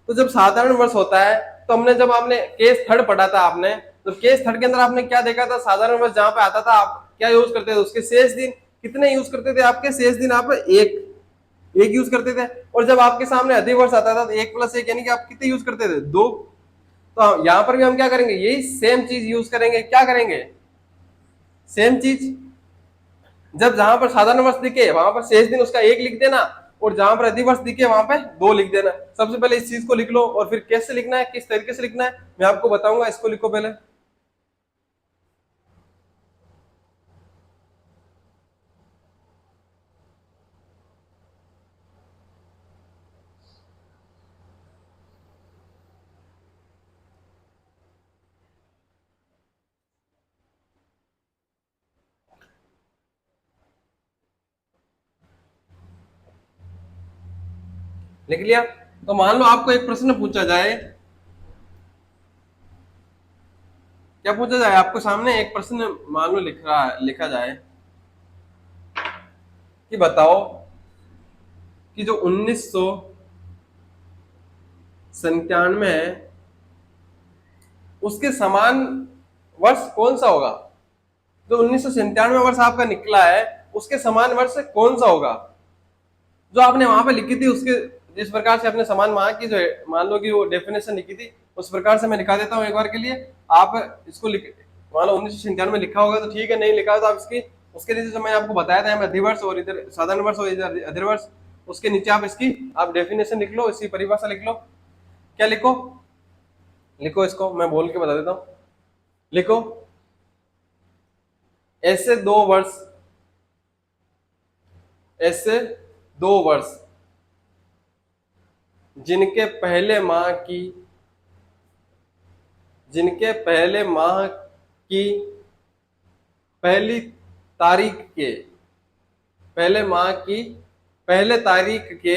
तो जब साधारण वर्ष होता है, तो हमने जब आपने केस थर्ड पढ़ा था आपने, तो केस थर्ड के अंदर आपने क्या देखा था, साधारण वर्ष जहां पे आता था आप क्या यूज करते थे, उसके शेष दिन कितने यूज करते थे, आपके शेष दिन आप एक एक यूज करते थे। और जब आपके सामने अधिवर्ष आता था तो एक प्लस एक यानी कि आप कितने यूज करते थे, दो। तो यहाँ पर भी हम क्या करेंगे, यही सेम चीज यूज करेंगे, क्या करेंगे, सेम चीज। जब जहां पर साधारण वर्ष दिखे वहां पर शेष दिन उसका एक लिख देना, और जहां पर अधिवर्ष दिखे वहां पे दो लिख देना। सबसे पहले इस चीज को लिख लो, और फिर कैसे लिखना है, किस तरीके से लिखना है मैं आपको बताऊंगा, इसको लिखो पहले। लिख लिया। तो मान लो आपको एक प्रश्न पूछा जाए, क्या पूछा जाए, आपको सामने एक प्रश्न मान लो लिखा जाए कि बताओ कि जो 1997 है उसके समान वर्ष कौन सा होगा, जो 1997 वर्ष आपका निकला है उसके समान वर्ष कौन सा होगा, जो आपने वहां पे लिखी थी उसके, जिस प्रकार से अपने समान माह की जो मान लो कि वो डेफिनेशन लिखी थी, उस प्रकार से मैं लिखा देता हूँ एक बार के लिए। आप इसको लिख, मान लो 1997 में लिखा होगा तो ठीक है, नहीं लिखा हो तो आप इसकी, उसके नीचे जो मैंने आपको बताया था अधिवर्ष और इधर साधारण वर्ष और इधर अधिवर्ष, उसके नीचे आप इसकी आप डेफिनेशन लिख लो, इसकी परिभाषा लिख लो। क्या लिखो, लिखो इसको मैं बोल के बता देता हूँ। लिखो, ऐसे दो वर्ष, ऐसे दो वर्ष जिनके पहले माह की जिनके पहले माह की पहली तारीख के पहले माह की पहले तारीख के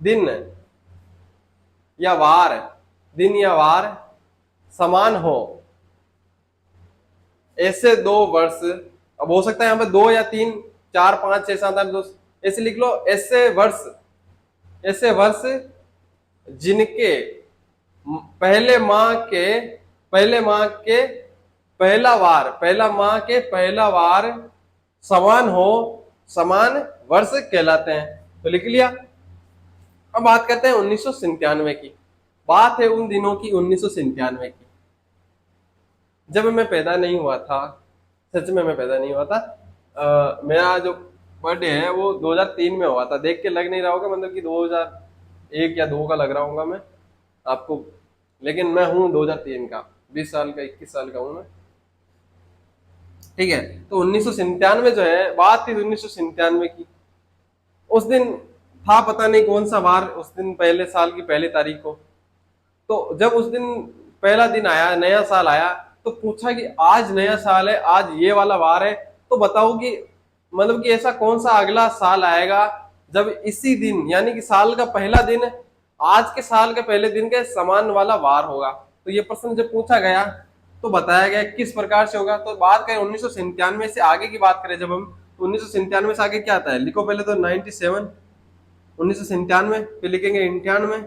दिन या वार दिन या वार समान हो, ऐसे 2 वर्ष। अब हो सकता है यहाँ पे 2 या 3 4 5 6 7 8 2, ऐसे लिख लो, ऐसे वर्ष जिनके पहले माह के पहला माह के पहला वार समान हो, समान वर्ष कहलाते हैं। तो लिख लिया। अब बात करते हैं 1997 की। बात है उन दिनों की, 1997 की, जब मैं पैदा नहीं हुआ था। सच में मैं पैदा नहीं हुआ था। मेरा जो बर्थडे है वो 2003 में हुआ था। देख के लग नहीं रहा होगा, मतलब कि 2001 या 2 का लग रहा होगा मैं आपको, लेकिन मैं हूँ 2003 का, 20 साल का, 21 साल का हूँ मैं। ठीक है, तो 1997 जो है, बात थी 1997 की। उस दिन था पता नहीं कौन सा वार, उस दिन पहले साल की पहली तारीख को। तो जब उस दिन पहला दिन आया, नया साल आया, तो पूछा कि आज नया साल है, आज ये वाला वार है, तो बताओ कि मतलब कि ऐसा कौन सा अगला साल आएगा जब इसी दिन, यानी कि साल का पहला दिन आज के साल के पहले दिन के समान वाला वार होगा। तो ये प्रश्न जब पूछा गया तो बताया गया किस प्रकार से होगा। तो बात करें 1997 से आगे की बात करें जब हम, तो 1997 से आगे क्या आता है, लिखो पहले तो 97, 1997, फिर लिखेंगे 98,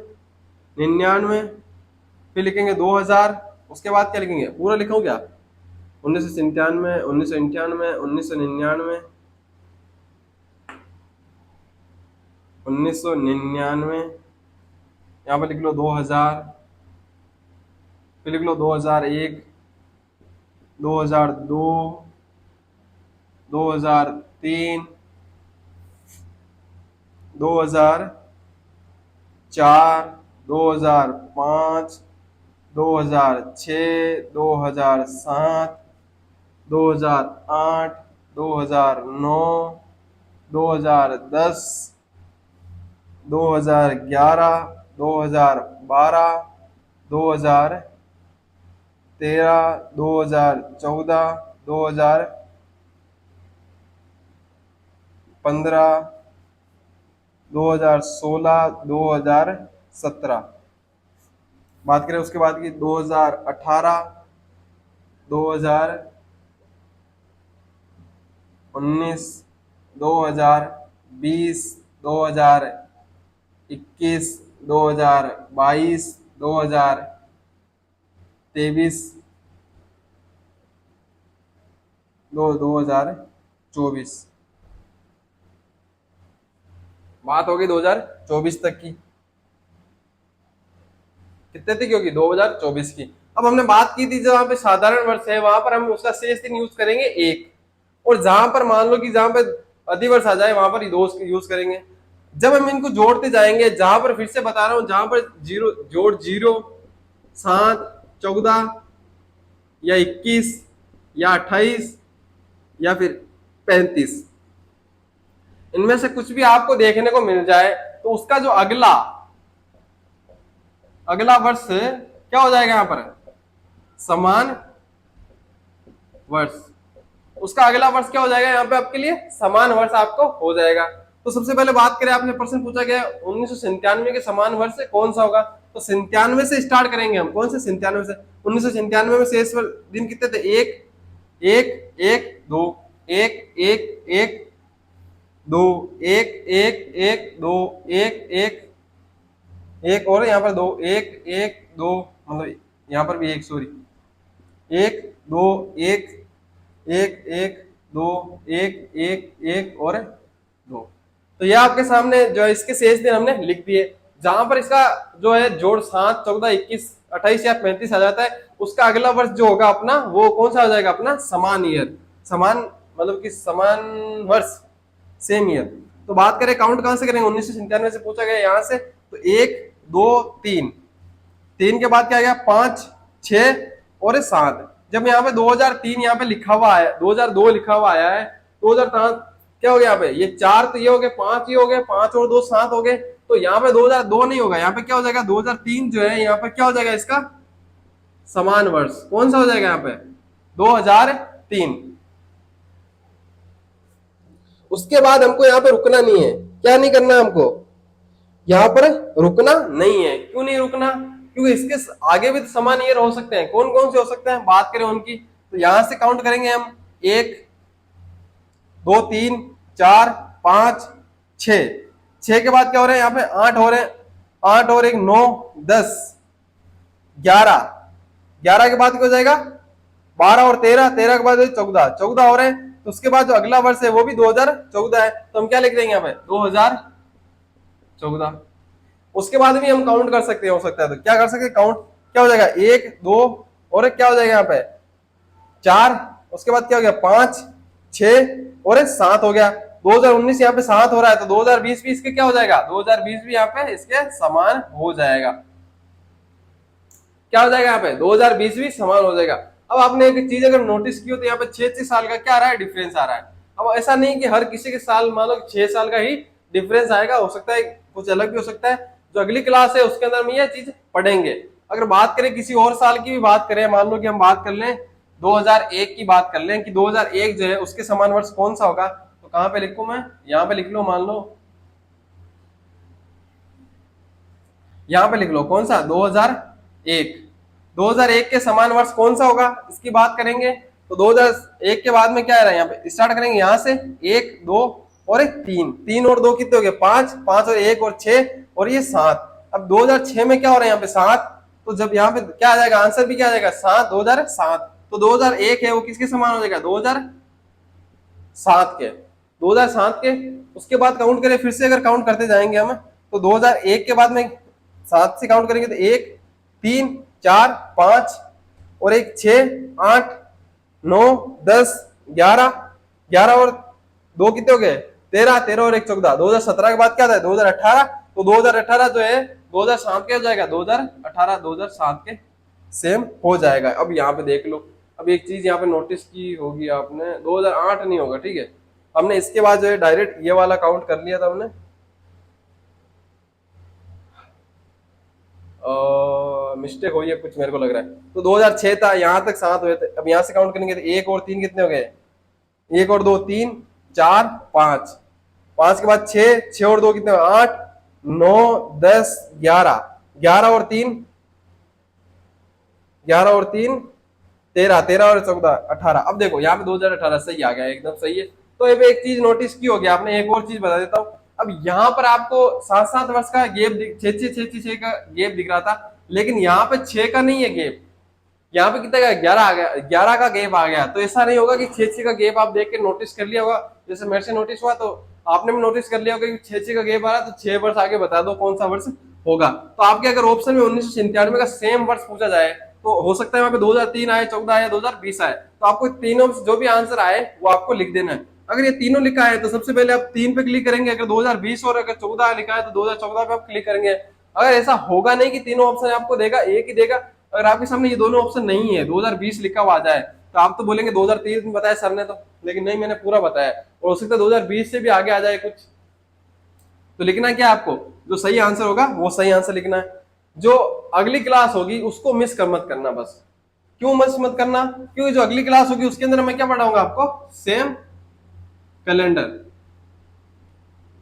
99, फिर लिखेंगे 2000, उसके बाद क्या लिखेंगे, पूरा लिखो क्या, 1997, 1998, 1999, 1999, यहाँ पर लिख लो 2000, फिर लिख लो 2001, 2002, 2003, 2004, 2005, 2006, 2007, 2008, 2009, 2010, 2011, 2012, 2013, 2014, 2015, 2016, 2017। बात करें उसके बाद की 2018, 2019, 2020, 2021, 2022, 2023, 2024। बात होगी 2024 तक की, कितने तक होगी, 2024 की। अब हमने बात की थी जहां पे साधारण वर्ष है वहां पर हम उसका शेष दिन यूज करेंगे 1, और जहां पर मान लो कि जहां पे अधिवर्ष आ जाए वहां पर 2 यूज करेंगे। जब हम इनको जोड़ते जाएंगे, जहां पर फिर से बता रहा हूं, जहां पर जीरो जोड़ 0, 7, 14 या 21 या 28 या फिर 35, इनमें से कुछ भी आपको देखने को मिल जाए तो उसका जो अगला वर्ष क्या हो जाएगा, यहां पर समान वर्ष। उसका अगला वर्ष क्या हो जाएगा, यहाँ पे आपके लिए समान वर्ष आपको हो जाएगा। तो सबसे पहले बात करें, आपने प्रश्न पूछा गया 1997 के समान वर्ष कौन सा होगा, तो 97 से स्टार्ट करेंगे हम। कौन से 97 से, 1997 में शेष दिन कितने थे, 1 1 1 2 1 1 1 2 1 1 1 2 1 1 1 और यहाँ पर 2 1 1 2, मतलब यहाँ पर भी 1, सॉरी 1 2 1 1 1 2 1 1 1 और 2। तो ये आपके सामने जो है इसके शेष दिन हमने लिख दिए। जहां पर इसका जो है जोड़ 7, 14, 21, 28 या 35 आ जाता है, उसका अगला वर्ष जो होगा अपना वो कौन सा हो जाएगा, अपना समान ईयर, समान मतलब कि समान वर्ष, सेम ईयर। तो बात करें काउंट कहां से करेंगे, 1997 से पूछा गया यहाँ से, तो 1 2 3, 3 के बाद क्या आ गया, 5 6 और 7। जब यहाँ पे 2003 यहाँ पे लिखा हुआ है, 2002 लिखा हुआ आया है, 2003 क्या हो गया यहाँ पे, ये 4 तो ये हो गए, 5 ये हो गए, 5 और 2 7 हो गए, तो यहाँ पे 2002 नहीं होगा, यहाँ पे क्या हो जाएगा 2003 जो है, यहाँ पे क्या हो जाएगा इसका समान वर्ष, कौन सा हो जाएगा यहाँ पे 2003। उसके बाद हमको यहाँ पे रुकना नहीं है, क्या नहीं करना हमको, यहाँ पर रुकना नहीं है। क्यों नहीं रुकना, क्योंकि इसके आगे भी तो समान ईयर हो सकते हैं। कौन कौन से हो सकते हैं बात करें उनकी, तो यहां से काउंट करेंगे हम 1 2 3 4 5 6, 6 के बाद क्या हो रहे हैं यहाँ पे 8 हो रहे हैं, 8 और 1 9 10 11, 11 के बाद क्या हो जाएगा 12 और 13, 13 के बाद 14, 14 हो रहे हैं। तो उसके बाद जो अगला वर्ष है वो भी 2014 है, तो हम क्या लिख देंगे यहाँ पे 2014। उसके बाद भी हम काउंट कर सकते हैं, हो सकता है तो क्या कर सकते हैं काउंट, क्या हो जाएगा 1 2 और एक क्या हो जाएगा यहाँ पे 4, उसके बाद क्या हो गया 5 6 और 7 हो गया। 2019 यहाँ पे 7 हो रहा है, तो 2020 भी इसके क्या हो जाएगा 2020 भी यहाँ पे इसके समान हो जाएगा। क्या हो जाएगा यहाँ पे 2020 भी समान हो जाएगा। अब आपने एक चीज अगर नोटिस की हो तो यहाँ पे 6 साल का क्या आ रहा है डिफरेंस आ रहा है। अब ऐसा नहीं कि हर किसी के साल मान लो 6 साल का ही डिफरेंस आएगा, हो सकता है कुछ अलग भी हो सकता है। जो अगली क्लास है उसके अंदर हम ये चीज पढ़ेंगे। अगर बात करें किसी और साल की भी बात करें, मान लो कि हम बात कर लें 2001 की बात कर लें कि 2001 जो है उसके समान वर्ष कौन सा होगा, तो कहां पे लिखूं मैं, यहाँ पे लिख लो, मान लो यहाँ पे लिख लो कौन सा 2001, 2001 के समान वर्ष कौन सा होगा इसकी बात करेंगे। तो 2001 के बाद में क्या है यहाँ पे स्टार्ट करेंगे, यहाँ से 1 2 और 3, 3 और 2 कितने हो गए 5, 5 और 1 और 6 और ये 7। अब 2006 में क्या हो रहा है यहाँ पे 7, तो जब यहाँ पे क्या आ जाएगा आंसर भी क्या आ जाएगा 7, 2007। तो 2001 है वो किसके समान हो जाएगा 2007 के, 2007 के। उसके बाद काउंट करें फिर से, अगर काउंट करते जाएंगे हम तो 2001 के बाद में 7 से काउंट करेंगे तो 1 3 4 5 और 1 6 8 9 10 11, 11 और 2 कितने हो गए 13, 13 और 1 14। 2017 के बाद क्या था 2018, तो 2018 जो है 2007 के हो जाएगा 2018, 2007 के सेम हो जाएगा। अब यहाँ पे देख लो, अब एक चीज यहाँ पे नोटिस की होगी आपने, 2008 नहीं होगा, ठीक है। हमने इसके बाद जो है डायरेक्ट ये वाला काउंट कर लिया था हमने, मिस्टेक हुई है कुछ मेरे को लग रहा है। तो 2006 था, यहाँ तक 7 हुए थे। अब यहाँ से काउंट करेंगे तो 1 और 3 कितने हो गए, 1 और 2 3 4 5, 5 के बाद 6, 6 और 2 कितने 8 9 10 11, 11 और 3 11 और 3 13, 13 और 14 18। अब देखो यहाँ पे 2018 सही आ गया, एकदम सही है। तो अब एक चीज नोटिस की होगी आपने, एक और चीज बता देता हूँ। अब यहाँ पर आपको 7-7 वर्ष का गैप, 6 का गैप दिख रहा था, लेकिन यहाँ पे 6 का नहीं है गैप, यहाँ पे कितना का 11 आ गया, 11 का गैप आ गया। तो ऐसा नहीं होगा कि 6 का गैप आप देख के नोटिस कर लिया होगा, जैसे मेरे से नोटिस हुआ तो आपने भी नोटिस कर लिया होगा कि 6 का गैप आ रहा है, तो 6 वर्ष आगे बता दो कौन सा वर्ष होगा। तो आपके अगर ऑप्शन में 1997 का सेम वर्ष पूछा जाए तो हो सकता है वहां पे 2003 आए, 14 आए, 2020 आए, तो आपको तीनों जो भी आंसर आए वो आपको लिख देना है। अगर ये तीनों लिखा है तो सबसे पहले आप 3 पे क्लिक करेंगे, अगर 2020 और अगर 14 लिखा है तो 2014 पे आप क्लिक करेंगे। अगर ऐसा होगा नहीं कि तीनों ऑप्शन आपको देगा, एक ही देगा, अगर आपके सामने ये दोनों ऑप्शन नहीं है, 2020 लिखा हुआ आ जाए, तो आप तो बोलेंगे 2023 बताया सर ने, तो लेकिन नहीं, मैंने पूरा बताया। और हो सकता है 2020 से भी आगे आ जाए कुछ। तो लिखना क्या आपको, जो सही आंसर होगा वो सही आंसर लिखना है। जो अगली क्लास होगी उसको मिस कर मत करना बस। क्यों मिस मत करना, क्योंकि जो अगली क्लास होगी उसके अंदर मैं क्या पढ़ाऊंगा आपको, सेम कैलेंडर।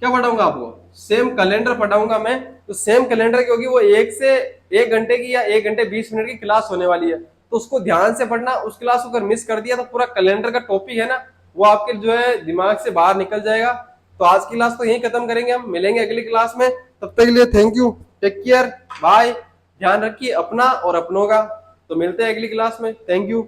क्या पढ़ाऊंगा आपको, सेम कैलेंडर पढ़ाऊंगा मैं। तो सेम कैलेंडर की होगी वो 1 घंटे की या 1 घंटे 20 मिनट की क्लास होने वाली है, तो उसको ध्यान से पढ़ना। उस क्लास को अगर मिस कर दिया तो पूरा कैलेंडर का टॉपिक है ना वो आपके जो है दिमाग से बाहर निकल जाएगा। तो आज की क्लास तो यही खत्म करेंगे, हम मिलेंगे अगली क्लास में। तब तक के लिए thank you, take care, bye, ध्यान रखिए अपना और अपनों का। तो मिलते हैं अगली क्लास में, थैंक यू।